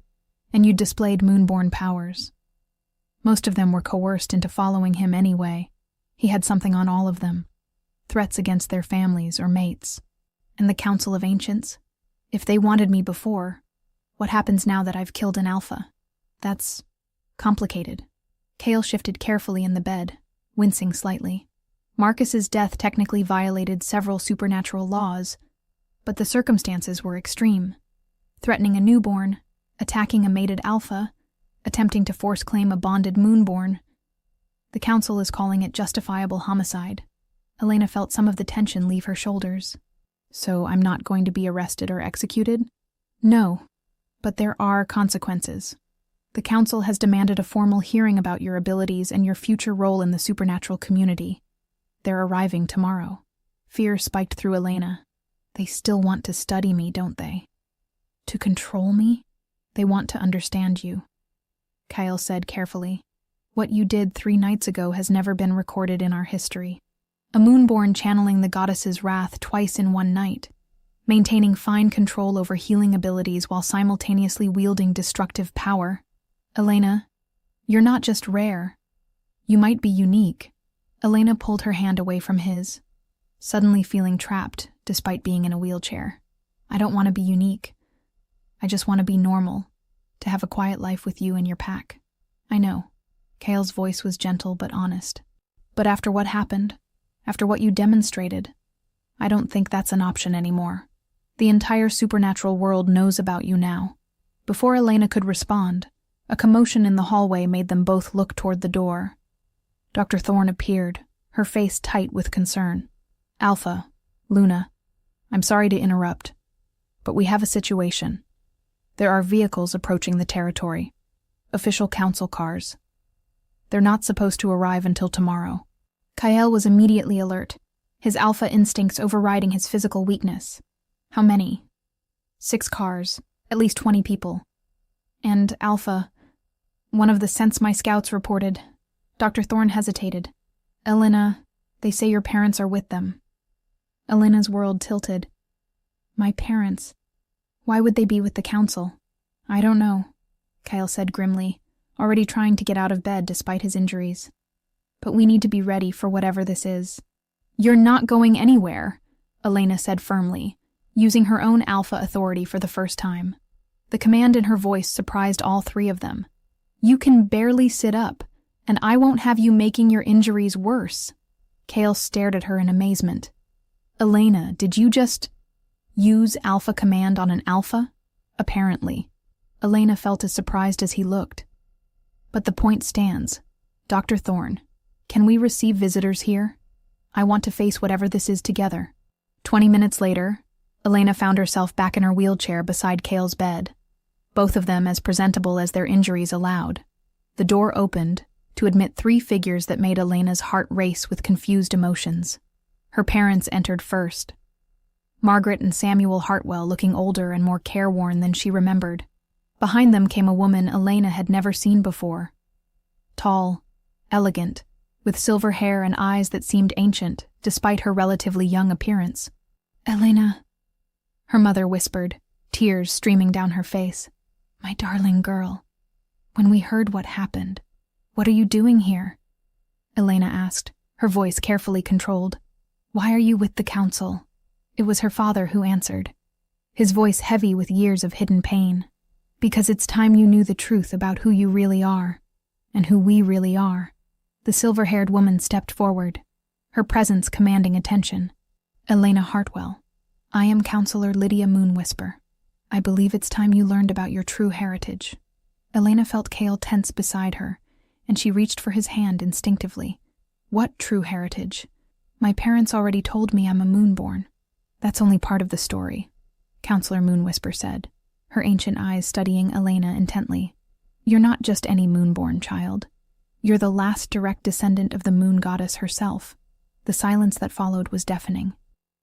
and you'd displayed moonborn powers. Most of them were coerced into following him anyway. He had something on all of them. Threats against their families or mates. And the Council of Ancients? If they wanted me before, what happens now that I've killed an alpha? That's complicated." Cale shifted carefully in the bed, wincing slightly. Marcus's death technically violated several supernatural laws, but the circumstances were extreme. Threatening a newborn, attacking a mated alpha, attempting to force claim a bonded moonborn. The council is calling it justifiable homicide. Elena felt some of the tension leave her shoulders. "So I'm not going to be arrested or executed?" "No, but there are consequences. The council has demanded a formal hearing about your abilities and your future role in the supernatural community. They're arriving tomorrow." Fear spiked through Elena. "They still want to study me, don't they? To control me? They want to understand you," Kyle said carefully. "What you did 3 nights ago has never been recorded in our history. A moonborn channeling the goddess's wrath twice in one night, maintaining fine control over healing abilities while simultaneously wielding destructive power. Elena, you're not just rare. You might be unique." Elena pulled her hand away from his, suddenly feeling trapped despite being in a wheelchair. "I don't want to be unique. I just want to be normal, to have a quiet life with you and your pack." "I know." Cale's voice was gentle but honest. "But after what happened, after what you demonstrated, I don't think that's an option anymore. The entire supernatural world knows about you now." Before Elena could respond, a commotion in the hallway made them both look toward the door. Dr. Thorne appeared, her face tight with concern. "Alpha, Luna, I'm sorry to interrupt, but we have a situation. There are vehicles approaching the territory. Official council cars. They're not supposed to arrive until tomorrow." Kyle was immediately alert, his alpha instincts overriding his physical weakness. "How many?" 6 cars, at least 20 people. And Alpha, one of the Sense My Scouts reported. Dr. Thorne hesitated. "Elena, they say your parents are with them." Elena's world tilted. "My parents? Why would they be with the council?" "I don't know," Kyle said grimly, already trying to get out of bed despite his injuries. "But we need to be ready for whatever this is." "You're not going anywhere," Elena said firmly, using her own alpha authority for the first time. The command in her voice surprised all 3 of them. You can barely sit up, and I won't have you making your injuries worse." Kale stared at her in amazement. "Elena, did you just use Alpha Command on an Alpha?" "Apparently." Elena felt as surprised as he looked. "But the point stands. Dr. Thorne, can we receive visitors here? I want to face whatever this is together." 20 minutes later, Elena found herself back in her wheelchair beside Kale's bed, both of them as presentable as their injuries allowed. The door opened to admit 3 figures that made Elena's heart race with confused emotions. Her parents entered first. Margaret and Samuel Hartwell, looking older and more careworn than she remembered. Behind them came a woman Elena had never seen before. Tall, elegant, with silver hair and eyes that seemed ancient, despite her relatively young appearance. "Elena," her mother whispered, tears streaming down her face. "My darling girl. When we heard what happened, what are you doing here?" Elena asked, her voice carefully controlled. "Why are you with the council?" It was her father who answered, his voice heavy with years of hidden pain. "Because it's time you knew the truth about who you really are, and who we really are." The silver-haired woman stepped forward, her presence commanding attention. "Elena Hartwell, I am Counselor Lydia Moonwhisper. I believe it's time you learned about your true heritage." Elena felt Kale tense beside her, and she reached for his hand instinctively. "What true heritage? My parents already told me I'm a Moonborn." "That's only part of the story," Counselor Moonwhisper said, her ancient eyes studying Elena intently. "You're not just any Moonborn, child. You're the last direct descendant of the Moon Goddess herself." The silence that followed was deafening.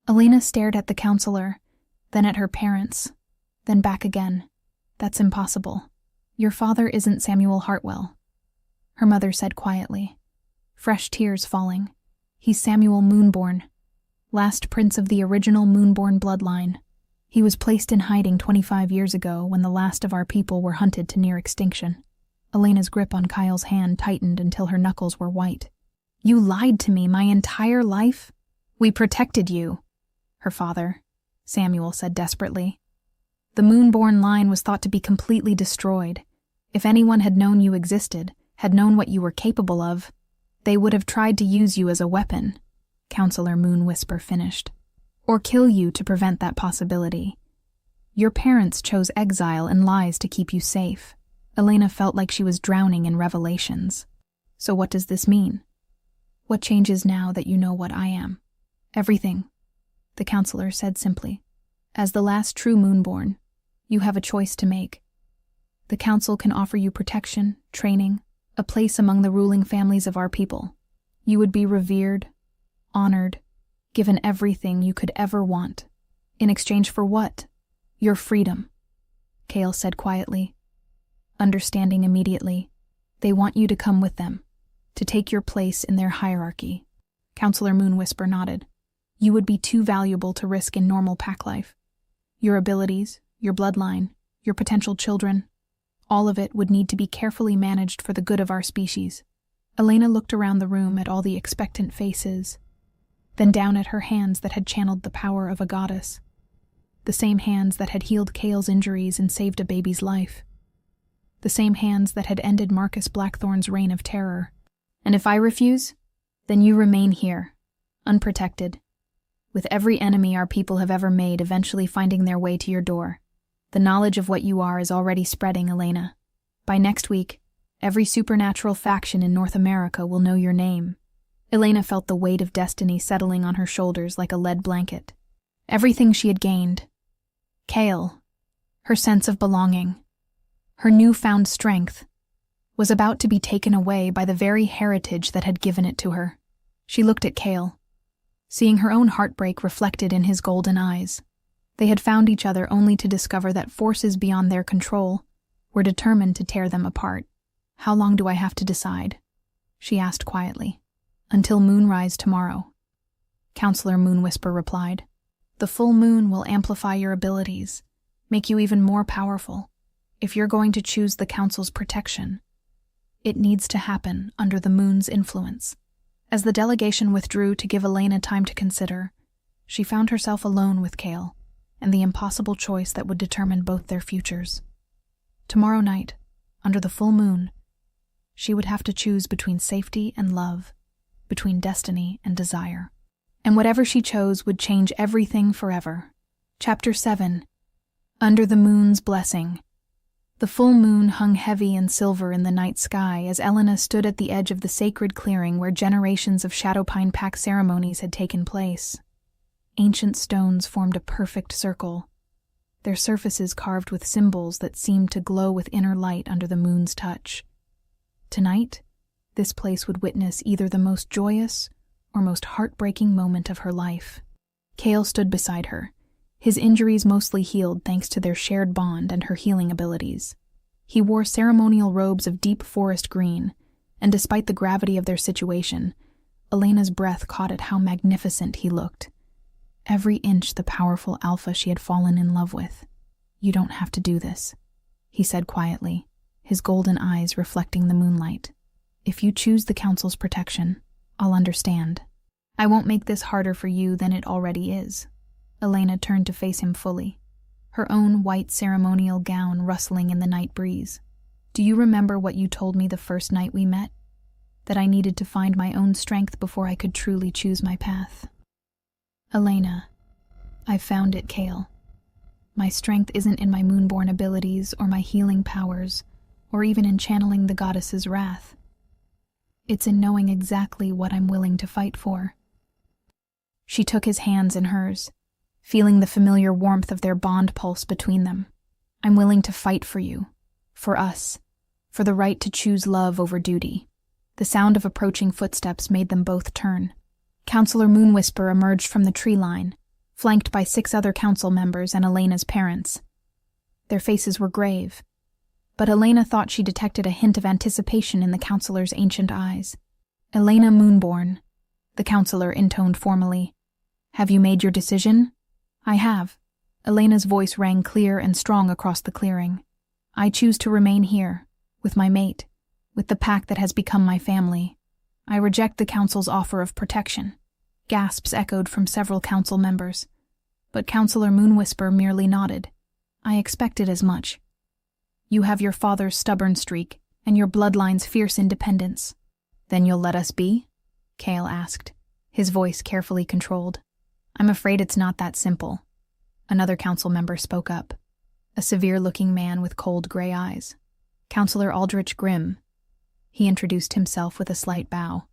Elena stared at the counselor, then at her parents, then back again. "That's impossible. Your father isn't Samuel Hartwell," her mother said quietly, fresh tears falling. "He's Samuel Moonborn, last prince of the original Moonborn bloodline. He was placed in hiding 25 years ago when the last of our people were hunted to near extinction." Elena's grip on Kyle's hand tightened until her knuckles were white. "You lied to me my entire life? We protected you," her father, Samuel, said desperately. "The Moonborn line was thought to be completely destroyed. If anyone had known you existed, had known what you were capable of, they would have tried to use you as a weapon," Counselor Moonwhisper finished. "Or kill you to prevent that possibility. Your parents chose exile and lies to keep you safe." Elena felt like she was drowning in revelations. "So what does this mean? What changes now that you know what I am?" "Everything," the counselor said simply. "As the last true Moonborn, you have a choice to make. The council can offer you protection, training, a place among the ruling families of our people. You would be revered, honored, given everything you could ever want. In exchange for what? Your freedom," Kale said quietly. Understanding immediately, they want you to come with them, to take your place in their hierarchy. Counselor Moonwhisper nodded. "You would be too valuable to risk in normal pack life. Your abilities, your bloodline, your potential children, all of it would need to be carefully managed for the good of our species." Elena looked around the room at all the expectant faces, then down at her hands that had channeled the power of a goddess. The same hands that had healed Kale's injuries and saved a baby's life. The same hands that had ended Marcus Blackthorn's reign of terror. "And if I refuse, then you remain here, unprotected, with every enemy our people have ever made eventually finding their way to your door. The knowledge of what you are is already spreading, Elena. By next week, every supernatural faction in North America will know your name." Elena felt the weight of destiny settling on her shoulders like a lead blanket. Everything she had gained, Kale, her sense of belonging, her newfound strength, was about to be taken away by the very heritage that had given it to her. She looked at Kale, seeing her own heartbreak reflected in his golden eyes. They had found each other only to discover that forces beyond their control were determined to tear them apart. "How long do I have to decide?" she asked quietly. "Until moonrise tomorrow," Counselor Moonwhisper replied. "The full moon will amplify your abilities, make you even more powerful. If you're going to choose the Council's protection, it needs to happen under the moon's influence." As the delegation withdrew to give Elena time to consider, she found herself alone with Kale and the impossible choice that would determine both their futures. Tomorrow night, under the full moon, She would have to choose between safety and love, between destiny and desire. And whatever she chose would change everything forever. Chapter 7. Under the Moon's Blessing. The full moon hung heavy and silver in the night sky as Elena stood at the edge of the sacred clearing where generations of Shadowpine Pack ceremonies had taken place. Ancient stones formed a perfect circle, their surfaces carved with symbols that seemed to glow with inner light under the moon's touch. Tonight, this place would witness either the most joyous or most heartbreaking moment of her life. Kale stood beside her, his injuries mostly healed thanks to their shared bond and her healing abilities. He wore ceremonial robes of deep forest green, and despite the gravity of their situation, Elena's breath caught at how magnificent he looked. Every inch the powerful alpha she had fallen in love with. "You don't have to do this," he said quietly, his golden eyes reflecting the moonlight. "If you choose the Council's protection, I'll understand. I won't make this harder for you than it already is." Elena turned to face him fully, her own white ceremonial gown rustling in the night breeze. "Do you remember what you told me the first night we met? That I needed to find my own strength before I could truly choose my path?" "Elena, I've found it, Kale. My strength isn't in my moonborn abilities or my healing powers, or even in channeling the goddess's wrath. It's in knowing exactly what I'm willing to fight for." She took his hands in hers, feeling the familiar warmth of their bond pulse between them. "I'm willing to fight for you, for us, for the right to choose love over duty." The sound of approaching footsteps made them both turn. Counselor Moonwhisper emerged from the tree line, flanked by 6 other council members and Elena's parents. Their faces were grave, but Elena thought she detected a hint of anticipation in the counselor's ancient eyes. "Elena Moonborn," the counselor intoned formally. "Have you made your decision?" "I have." Elena's voice rang clear and strong across the clearing. "I choose to remain here, with my mate, with the pack that has become my family. I reject the Council's offer of protection." Gasps echoed from several council members, but Counselor Moonwhisper merely nodded. "I expected as much. You have your father's stubborn streak, and your bloodline's fierce independence." "Then you'll let us be?" Kale asked, his voice carefully controlled. "I'm afraid it's not that simple." Another council member spoke up, a severe-looking man with cold gray eyes. "Counselor Aldrich Grimm." He introduced himself with a slight bow.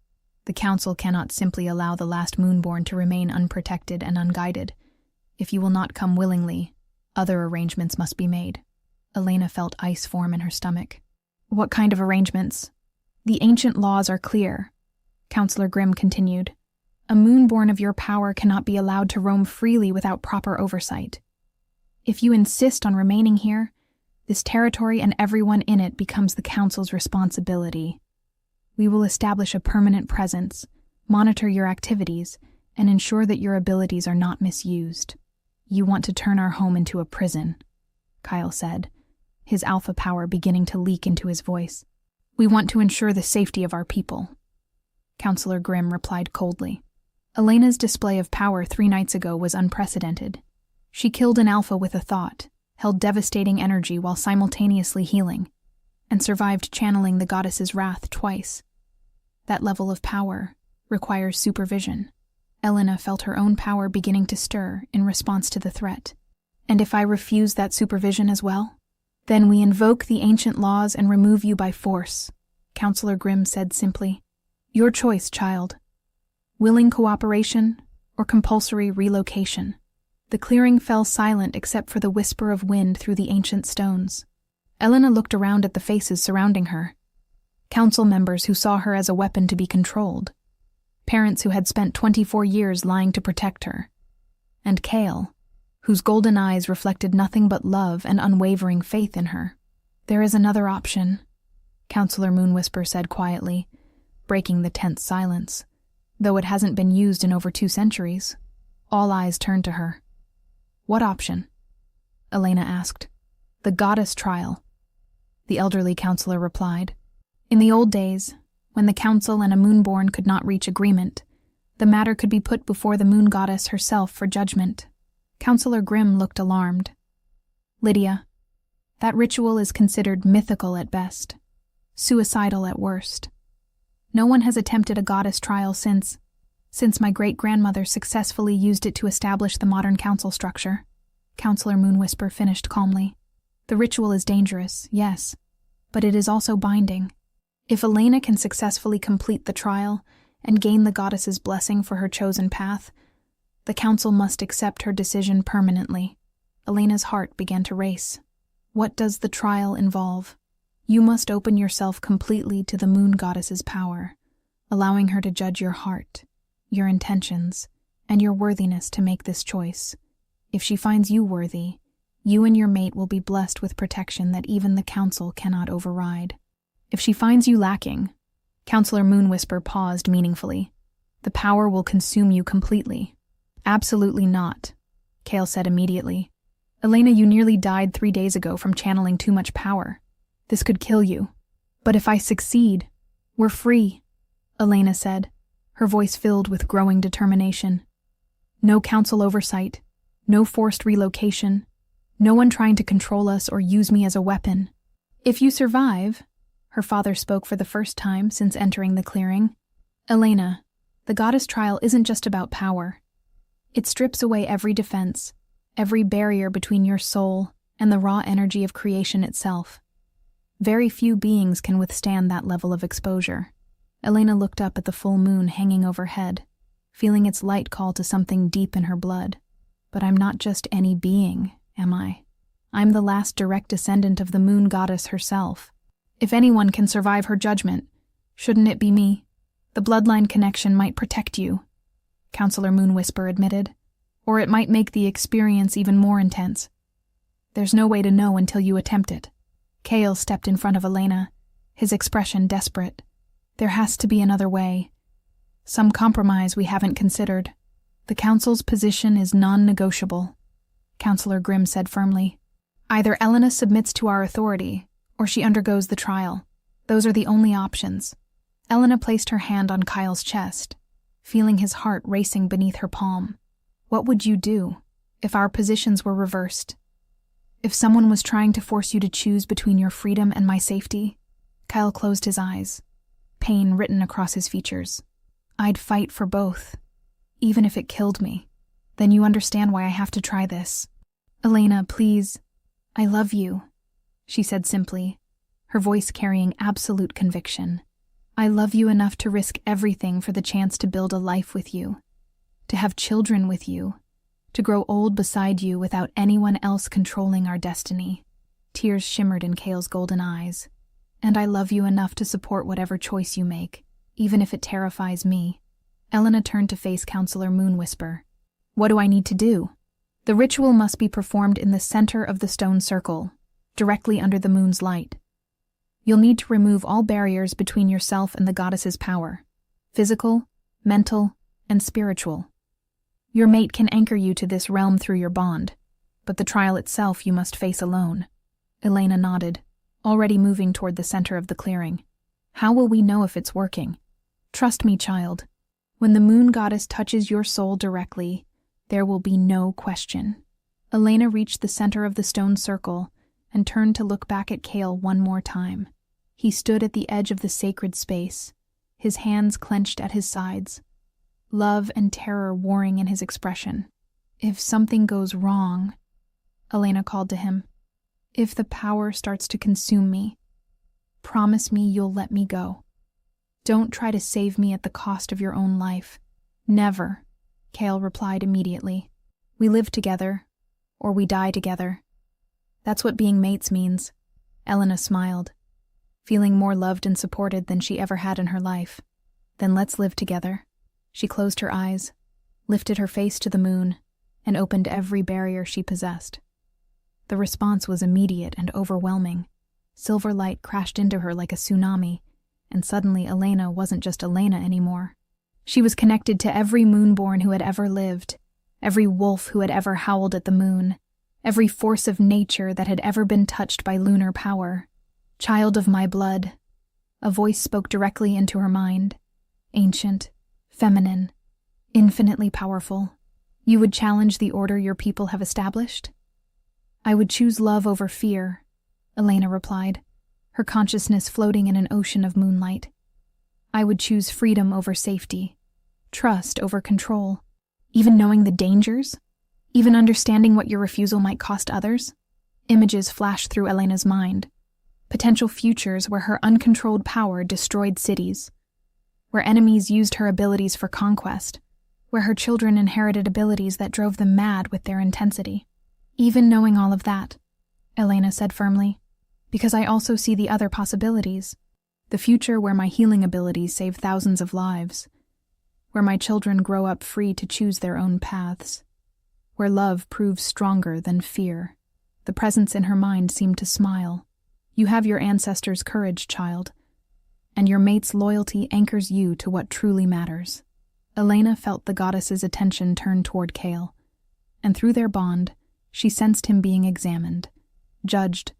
"The council cannot simply allow the last Moonborn to remain unprotected and unguided. If you will not come willingly, other arrangements must be made." Elena felt ice form in her stomach. "What kind of arrangements?" "The ancient laws are clear," Counselor Grimm continued. "A Moonborn of your power cannot be allowed to roam freely without proper oversight. If you insist on remaining here, this territory and everyone in it becomes the Council's responsibility. We will establish a permanent presence, monitor your activities, and ensure that your abilities are not misused." "You want to turn our home into a prison," Kyle said, his alpha power beginning to leak into his voice. "We want to ensure the safety of our people," Counselor Grimm replied coldly. Elena's display of power 3 nights ago was unprecedented. She killed an alpha with a thought, held devastating energy while simultaneously healing, and survived channeling the goddess's wrath twice. That level of power requires supervision. Elena felt her own power beginning to stir in response to the threat. "And if I refuse that supervision as well? Then we invoke the ancient laws and remove you by force," Counselor Grimm said simply. "Your choice, child. Willing cooperation or compulsory relocation." The clearing fell silent except for the whisper of wind through the ancient stones. Elena looked around at the faces surrounding her. Council members who saw her as a weapon to be controlled. Parents who had spent 24 years lying to protect her. And Kale, whose golden eyes reflected nothing but love and unwavering faith in her. "There is another option," Counselor Moonwhisper said quietly, breaking the tense silence. "Though it hasn't been used in over 2 centuries. All eyes turned to her. "What option?" Elena asked. "The goddess trial," the elderly counselor replied. "In the old days, when the council and a Moonborn could not reach agreement, the matter could be put before the moon goddess herself for judgment." Counselor Grimm looked alarmed. "Lydia, that ritual is considered mythical at best. suicidal at worst. No one has attempted a goddess trial since my great-grandmother successfully used it to establish the modern council structure. Counselor Moonwhisper finished calmly. The ritual is dangerous, yes, but it is also binding. If Elena can successfully complete the trial and gain the goddess's blessing for her chosen path, the council must accept her decision permanently. Elena's heart began to race. What does the trial involve? You must open yourself completely to the moon goddess's power, allowing her to judge your heart, your intentions, and your worthiness to make this choice. If she finds you worthy, you and your mate will be blessed with protection that even the council cannot override. If she finds you lacking, Counselor Moonwhisper paused meaningfully, the power will consume you completely. Absolutely not, Kale said immediately. Elena, you nearly died 3 days ago from channeling too much power. This could kill you. But if I succeed, we're free, Elena said, her voice filled with growing determination. No council oversight, no forced relocation, no one trying to control us or use me as a weapon. If you survive, her father spoke for the first time since entering the clearing. Elena, the goddess trial isn't just about power. It strips away every defense, every barrier between your soul and the raw energy of creation itself. Very few beings can withstand that level of exposure. Elena looked up at the full moon hanging overhead, feeling its light call to something deep in her blood. But I'm not just any being, am I? I'm the last direct descendant of the moon goddess herself. If anyone can survive her judgment, shouldn't it be me? The bloodline connection might protect you, Counselor Moonwhisper admitted, or it might make the experience even more intense. There's no way to know until you attempt it. Kale stepped in front of Elena, his expression desperate. There has to be another way. Some compromise we haven't considered. The council's position is non-negotiable, Counselor Grimm said firmly. Either Elena submits to our authority, or she undergoes the trial. Those are the only options. Elena placed her hand on Kyle's chest, feeling his heart racing beneath her palm. What would you do if our positions were reversed? If someone was trying to force you to choose between your freedom and my safety? Kyle closed his eyes, pain written across his features. I'd fight for both, even if it killed me. Then you understand why I have to try this. Elena, please. I love you, she said simply, her voice carrying absolute conviction. I love you enough to risk everything for the chance to build a life with you, to have children with you, to grow old beside you without anyone else controlling our destiny. Tears shimmered in Kale's golden eyes. And I love you enough to support whatever choice you make, even if it terrifies me. Elena turned to face Counselor Moonwhisper. What do I need to do? The ritual must be performed in the center of the stone circle, directly under the moon's light. You'll need to remove all barriers between yourself and the goddess's power, physical, mental, and spiritual. Your mate can anchor you to this realm through your bond, but the trial itself you must face alone. Elena nodded, already moving toward the center of the clearing. How will we know if it's working? Trust me, child. When the moon goddess touches your soul directly, there will be no question. Elena reached the center of the stone circle and turned to look back at Kale one more time. He stood at the edge of the sacred space, his hands clenched at his sides, love and terror warring in his expression. If something goes wrong, Elena called to him, if the power starts to consume me, promise me you'll let me go. Don't try to save me at the cost of your own life. Never, Kale replied immediately. We live together, or we die together. That's what being mates means. Elena smiled, feeling more loved and supported than she ever had in her life. Then let's live together. She closed her eyes, lifted her face to the moon, and opened every barrier she possessed. The response was immediate and overwhelming. Silver light crashed into her like a tsunami, and suddenly Elena wasn't just Elena anymore. She was connected to every moonborn who had ever lived, every wolf who had ever howled at the moon, every force of nature that had ever been touched by lunar power. Child of my blood, a voice spoke directly into her mind. Ancient, feminine, infinitely powerful. You would challenge the order your people have established? I would choose love over fear, Elena replied, her consciousness floating in an ocean of moonlight. I would choose freedom over safety, trust over control, even knowing the dangers, even understanding what your refusal might cost others. Images flashed through Elena's mind, potential futures where her uncontrolled power destroyed cities, where enemies used her abilities for conquest, where her children inherited abilities that drove them mad with their intensity. Even knowing all of that, Elena said firmly, because I also see the other possibilities, the future where my healing abilities save thousands of lives, where my children grow up free to choose their own paths, where love proves stronger than fear. The presence in her mind seemed to smile. You have your ancestors' courage, child, and your mate's loyalty anchors you to what truly matters. Elena felt the goddess's attention turn toward Kale, and through their bond, she sensed him being examined, judged,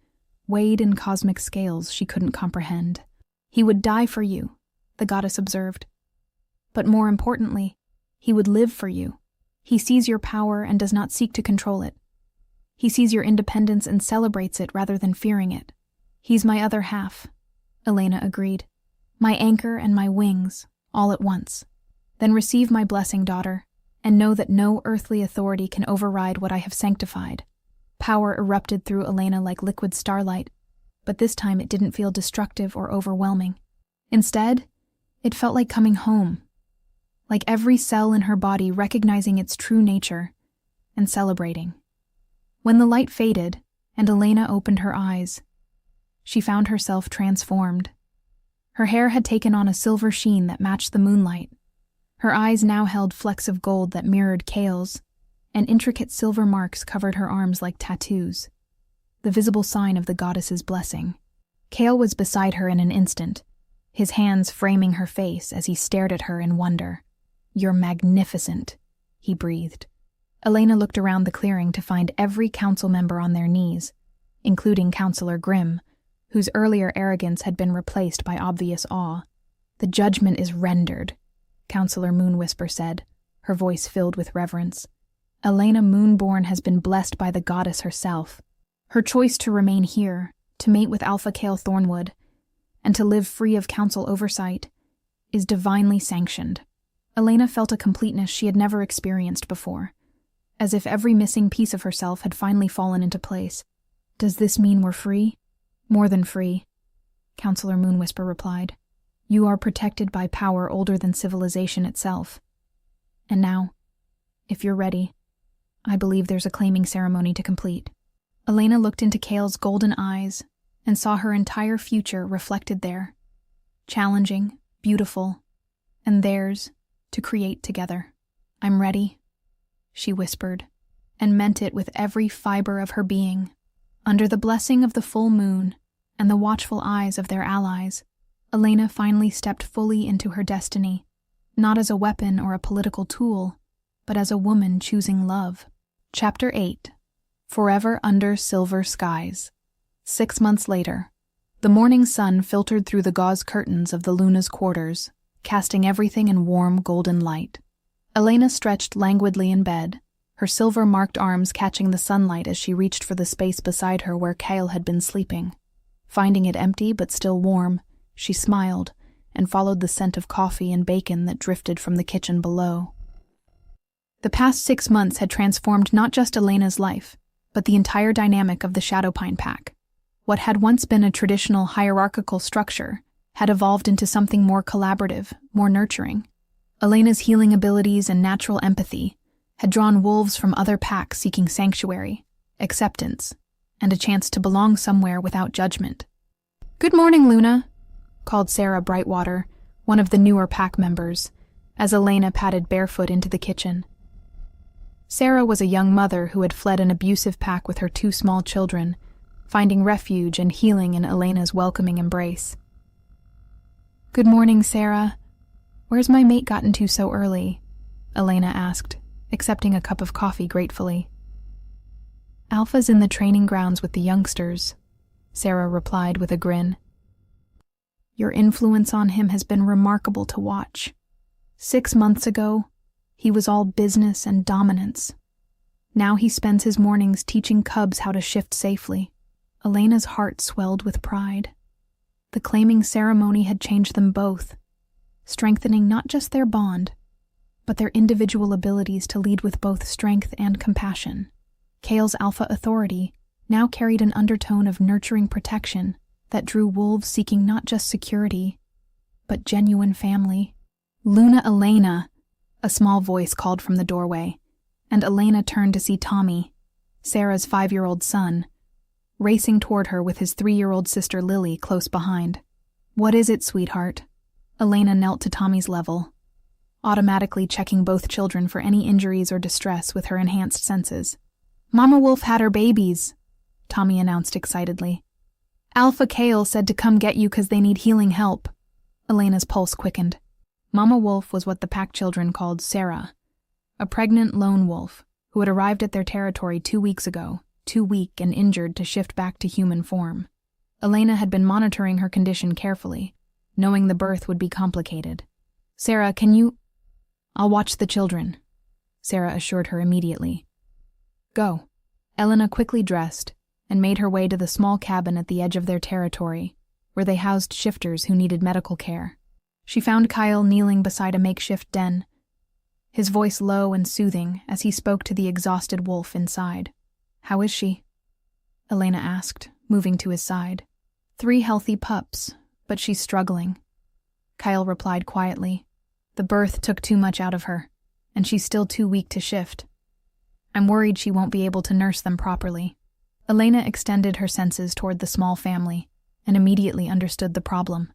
weighed in cosmic scales she couldn't comprehend. He would die for you, the goddess observed. But more importantly, he would live for you. He sees your power and does not seek to control it. He sees your independence and celebrates it rather than fearing it. He's my other half, Elena agreed. My anchor and my wings, all at once. Then receive my blessing, daughter, and know that no earthly authority can override what I have sanctified. Power erupted through Elena like liquid starlight, but this time it didn't feel destructive or overwhelming. Instead, it felt like coming home, like every cell in her body recognizing its true nature and celebrating. When the light faded and Elena opened her eyes, she found herself transformed. Her hair had taken on a silver sheen that matched the moonlight. Her eyes now held flecks of gold that mirrored Kale's, and intricate silver marks covered her arms like tattoos, the visible sign of the goddess's blessing. Kale was beside her in an instant, his hands framing her face as he stared at her in wonder. "You're magnificent," he breathed. Elena looked around the clearing to find every council member on their knees, including Counselor Grimm, whose earlier arrogance had been replaced by obvious awe. "The judgment is rendered," Counselor Moonwhisper said, her voice filled with reverence. "Elena Moonborn has been blessed by the goddess herself. Her choice to remain here, to mate with Alpha Kale Thornwood, and to live free of council oversight, is divinely sanctioned." Elena felt a completeness she had never experienced before, as if every missing piece of herself had finally fallen into place. "Does this mean we're free?" "More than free," Counselor Moonwhisper replied. "You are protected by power older than civilization itself. And now, if you're ready, I believe there's a claiming ceremony to complete." Elena looked into Kale's golden eyes and saw her entire future reflected there. Challenging, beautiful, and theirs to create together. "I'm ready," she whispered, and meant it with every fiber of her being. Under the blessing of the full moon and the watchful eyes of their allies, Elena finally stepped fully into her destiny, not as a weapon or a political tool, but as a woman choosing love. Chapter 8. Forever Under Silver Skies. 6 months later, the morning sun filtered through the gauze curtains of the Luna's quarters, casting everything in warm golden light. Elena stretched languidly in bed, her silver-marked arms catching the sunlight as she reached for the space beside her where Kale had been sleeping. Finding it empty but still warm, she smiled and followed the scent of coffee and bacon that drifted from the kitchen below. The past 6 months had transformed not just Elena's life, but the entire dynamic of the Shadowpine Pack. What had once been a traditional hierarchical structure had evolved into something more collaborative, more nurturing. Elena's healing abilities and natural empathy had drawn wolves from other packs seeking sanctuary, acceptance, and a chance to belong somewhere without judgment. "Good morning, Luna," called Sarah Brightwater, one of the newer pack members, as Elena padded barefoot into the kitchen. Sarah was a young mother who had fled an abusive pack with her 2 small children, finding refuge and healing in Elena's welcoming embrace. "Good morning, Sarah. Where's my mate gotten to so early?" Elena asked, accepting a cup of coffee gratefully. "Alpha's in the training grounds with the youngsters," Sarah replied with a grin. "Your influence on him has been remarkable to watch. 6 months ago, he was all business and dominance. Now he spends his mornings teaching cubs how to shift safely." Elena's heart swelled with pride. The claiming ceremony had changed them both, strengthening not just their bond, but their individual abilities to lead with both strength and compassion. Kale's alpha authority now carried an undertone of nurturing protection that drew wolves seeking not just security, but genuine family. "Luna Elena," a small voice called from the doorway, and Elena turned to see Tommy, Sarah's 5-year-old son, racing toward her with his 3-year-old sister Lily close behind. "What is it, sweetheart?" Elena knelt to Tommy's level, automatically checking both children for any injuries or distress with her enhanced senses. "Mama Wolf had her babies," Tommy announced excitedly. "Alpha Kale said to come get you 'cause they need healing help." Elena's pulse quickened. Mama Wolf was what the pack children called Sarah, a pregnant lone wolf who had arrived at their territory 2 weeks ago, too weak and injured to shift back to human form. Elena had been monitoring her condition carefully, knowing the birth would be complicated. "Sarah, can you—" "I'll watch the children," Sarah assured her immediately. "Go." Elena quickly dressed and made her way to the small cabin at the edge of their territory, where they housed shifters who needed medical care. She found Kyle kneeling beside a makeshift den, his voice low and soothing as he spoke to the exhausted wolf inside. "How is she?" Elena asked, moving to his side. "3 healthy pups, but she's struggling," Kyle replied quietly. "The birth took too much out of her, and she's still too weak to shift. I'm worried she won't be able to nurse them properly." Elena extended her senses toward the small family and immediately understood the problem.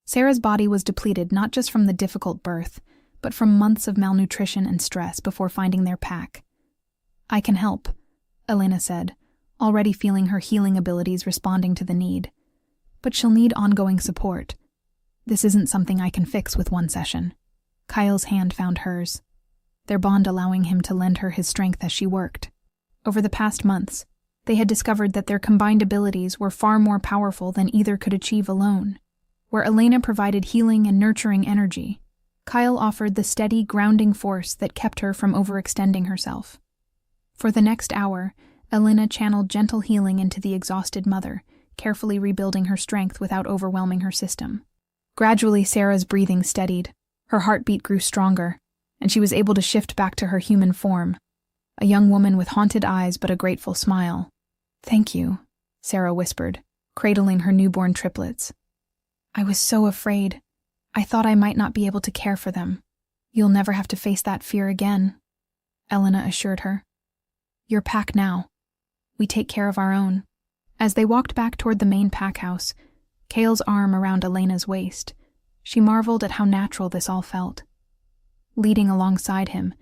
Sarah's body was depleted not just from the difficult birth, but from months of malnutrition and stress before finding their pack. "I can help," Elena said, already feeling her healing abilities responding to the need. "But she'll need ongoing support. This isn't something I can fix with one session." Kyle's hand found hers, their bond allowing him to lend her his strength as she worked. Over the past months, they had discovered that their combined abilities were far more powerful than either could achieve alone. Where Elena provided healing and nurturing energy, Kyle offered the steady, grounding force that kept her from overextending herself. For the next hour, Elena channeled gentle healing into the exhausted mother, carefully rebuilding her strength without overwhelming her system. Gradually, Sarah's breathing steadied, her heartbeat grew stronger, and she was able to shift back to her human form, a young woman with haunted eyes but a grateful smile. "Thank you," Sarah whispered, cradling her newborn triplets. "I was so afraid. I thought I might not be able to care for them." "You'll never have to face that fear again," Elena assured her. "Your pack now. We take care of our own." As they walked back toward the main pack house, Kale's arm around Elena's waist, she marveled at how natural this all felt. Leading alongside him,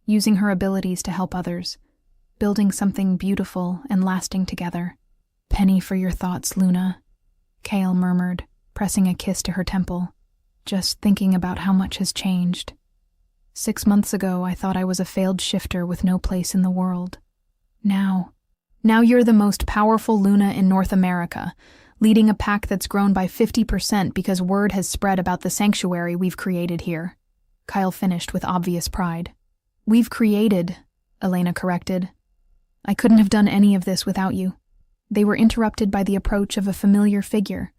using her abilities to help others, building something beautiful and lasting together. "Penny for your thoughts, Luna," Kale murmured, pressing a kiss to her temple. "Just thinking about how much has changed. 6 months ago, I thought I was a failed shifter with no place in the world. Now you're the most powerful Luna in North America, leading a pack that's grown by 50% because word has spread about the sanctuary we've created here," Kyle finished with obvious pride. "We've created," Elena corrected. "I couldn't have done any of this without you." They were interrupted by the approach of a familiar figure,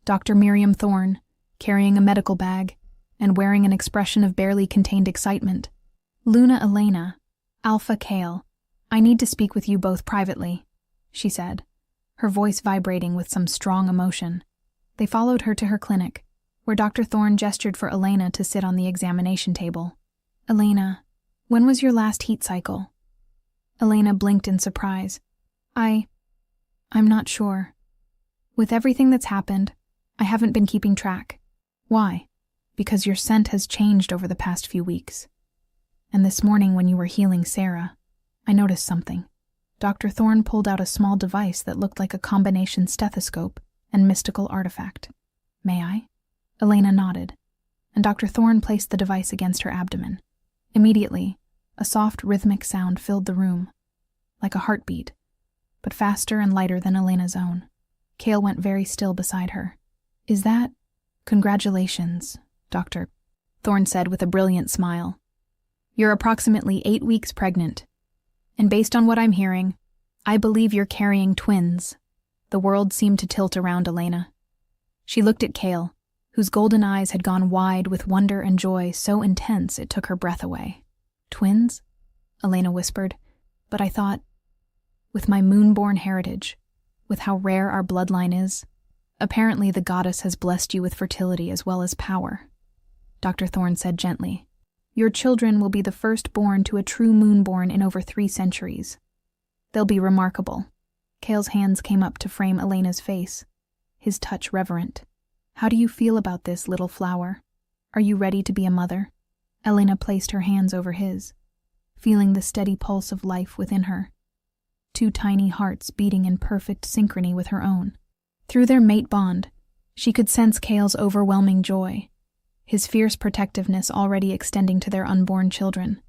Dr. Miriam Thorne, carrying a medical bag and wearing an expression of barely contained excitement. "Luna Elena, Alpha Kale, I need to speak with you both privately," she said, her voice vibrating with some strong emotion. They followed her to her clinic, where Dr. Thorne gestured for Elena to sit on the examination table. "Elena, when was your last heat cycle?" Elena blinked in surprise. I'm not sure. With everything that's happened, I haven't been keeping track." "Why?" "Because your scent has changed over the past few weeks. And this morning when you were healing Sarah, I noticed something." Dr. Thorne pulled out a small device that looked like a combination stethoscope and mystical artifact. "May I?" Elena nodded, and Dr. Thorne placed the device against her abdomen. Immediately, a soft rhythmic sound filled the room, like a heartbeat, but faster and lighter than Elena's own. Kale went very still beside her. "Is that—" "Congratulations, Dr. Thorne said with a brilliant smile. "You're approximately 8 weeks pregnant, and based on what I'm hearing, I believe you're carrying twins." The world seemed to tilt around Elena. She looked at Kale, whose golden eyes had gone wide with wonder and joy so intense it took her breath away. "Twins?" Elena whispered. "But I thought, with my moon-born heritage, with how rare our bloodline is, apparently the goddess has blessed you with fertility as well as power," Dr. Thorne said gently. "Your children will be the first born to a true moon-born in over 3 centuries. They'll be remarkable." Kale's hands came up to frame Elena's face, his touch reverent. "How do you feel about this, little flower? Are you ready to be a mother?" Elena placed her hands over his, feeling the steady pulse of life within her, 2 tiny hearts beating in perfect synchrony with her own. Through their mate bond, she could sense Kale's overwhelming joy, his fierce protectiveness already extending to their unborn children,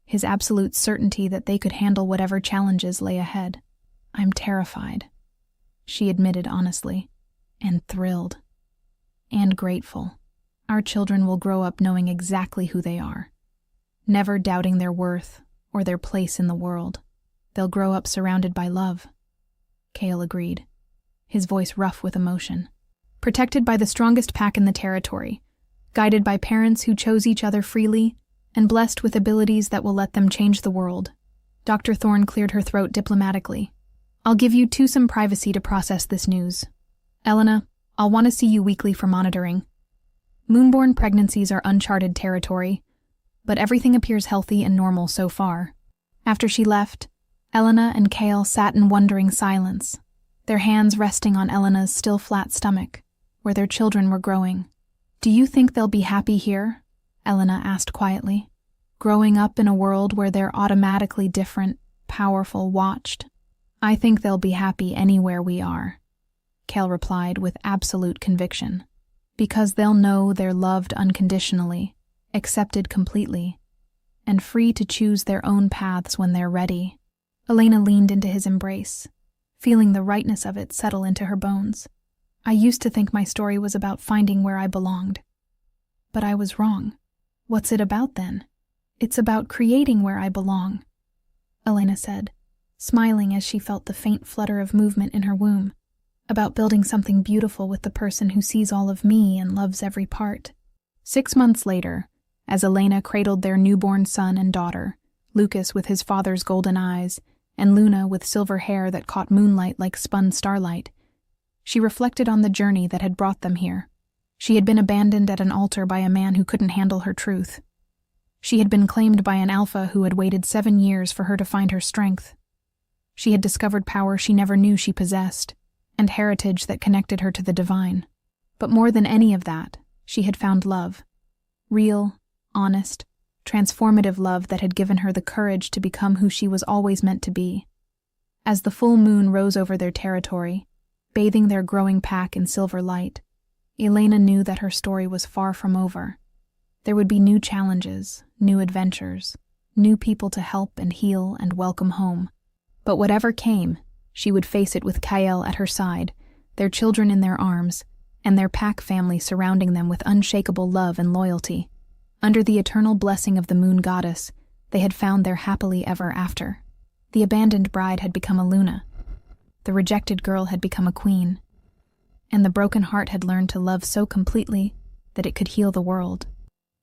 his absolute certainty that they could handle whatever challenges lay ahead. "I'm terrified," she admitted honestly, "and thrilled. And grateful. Our children will grow up knowing exactly who they are, never doubting their worth or their place in the world. They'll grow up surrounded by love." Kale agreed, his voice rough with emotion. "Protected by the strongest pack in the territory, guided by parents who chose each other freely, and blessed with abilities that will let them change the world." Dr. Thorne cleared her throat diplomatically. "I'll give you 2 some privacy to process this news. Elena, I'll want to see you weekly for monitoring. Moonborn pregnancies are uncharted territory, but everything appears healthy and normal so far." After she left, Elena and Kale sat in wondering silence, their hands resting on Elena's still flat stomach, where their children were growing. "Do you think they'll be happy here?" Elena asked quietly. "Growing up in a world where they're automatically different, powerful, watched?" "I think they'll be happy anywhere we are," Kale replied with absolute conviction. "Because they'll know they're loved unconditionally, accepted completely, and free to choose their own paths when they're ready." Elena leaned into his embrace, feeling the rightness of it settle into her bones. "I used to think my story was about finding where I belonged. But I was wrong. What's it about then?" "It's about creating where I belong," Elena said, smiling as she felt the faint flutter of movement in her womb. "About building something beautiful with the person who sees all of me and loves every part." 6 months later, as Elena cradled their newborn son and daughter, Lucas with his father's golden eyes, and Luna with silver hair that caught moonlight like spun starlight, she reflected on the journey that had brought them here. She had been abandoned at an altar by a man who couldn't handle her truth. She had been claimed by an alpha who had waited 7 years for her to find her strength. She had discovered power she never knew she possessed, and heritage that connected her to the divine. But more than any of that, she had found love. Real, honest, transformative love that had given her the courage to become who she was always meant to be. As the full moon rose over their territory, bathing their growing pack in silver light, Elena knew that her story was far from over. There would be new challenges, new adventures, new people to help and heal and welcome home. But whatever came, she would face it with Kyle at her side, their children in their arms, and their pack family surrounding them with unshakable love and loyalty. Under the eternal blessing of the moon goddess, they had found their happily ever after. The abandoned bride had become a Luna. The rejected girl had become a queen. And the broken heart had learned to love so completely that it could heal the world.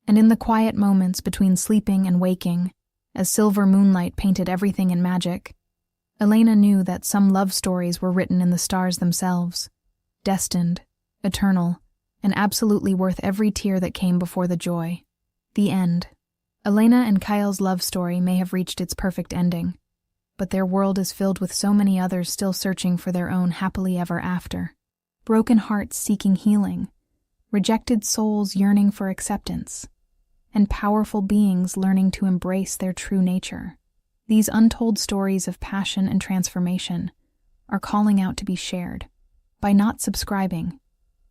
And in the quiet moments between sleeping and waking, as silver moonlight painted everything in magic, Elena knew that some love stories were written in the stars themselves, destined, eternal, and absolutely worth every tear that came before the joy. The end. Elena and Kyle's love story may have reached its perfect ending, but their world is filled with so many others still searching for their own happily ever after. Broken hearts seeking healing, rejected souls yearning for acceptance, and powerful beings learning to embrace their true nature. These untold stories of passion and transformation are calling out to be shared. By not subscribing,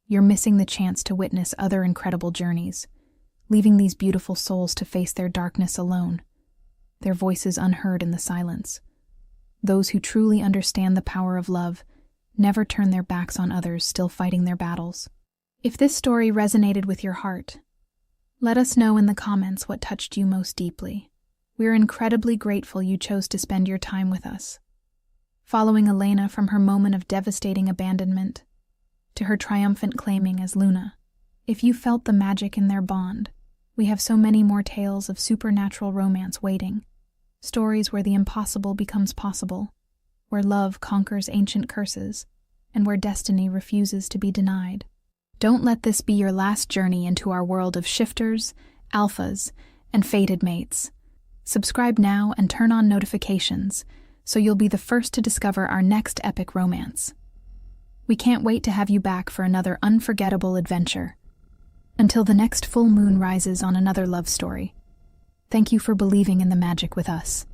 you're missing the chance to witness other incredible journeys, leaving these beautiful souls to face their darkness alone, their voices unheard in the silence. Those who truly understand the power of love never turn their backs on others still fighting their battles. If this story resonated with your heart, let us know in the comments what touched you most deeply. We're incredibly grateful you chose to spend your time with us, following Elena from her moment of devastating abandonment to her triumphant claiming as Luna. If you felt the magic in their bond, we have so many more tales of supernatural romance waiting. Stories where the impossible becomes possible, where love conquers ancient curses, and where destiny refuses to be denied. Don't let this be your last journey into our world of shifters, alphas, and fated mates. Subscribe now and turn on notifications so you'll be the first to discover our next epic romance. We can't wait to have you back for another unforgettable adventure. Until the next full moon rises on another love story. Thank you for believing in the magic with us.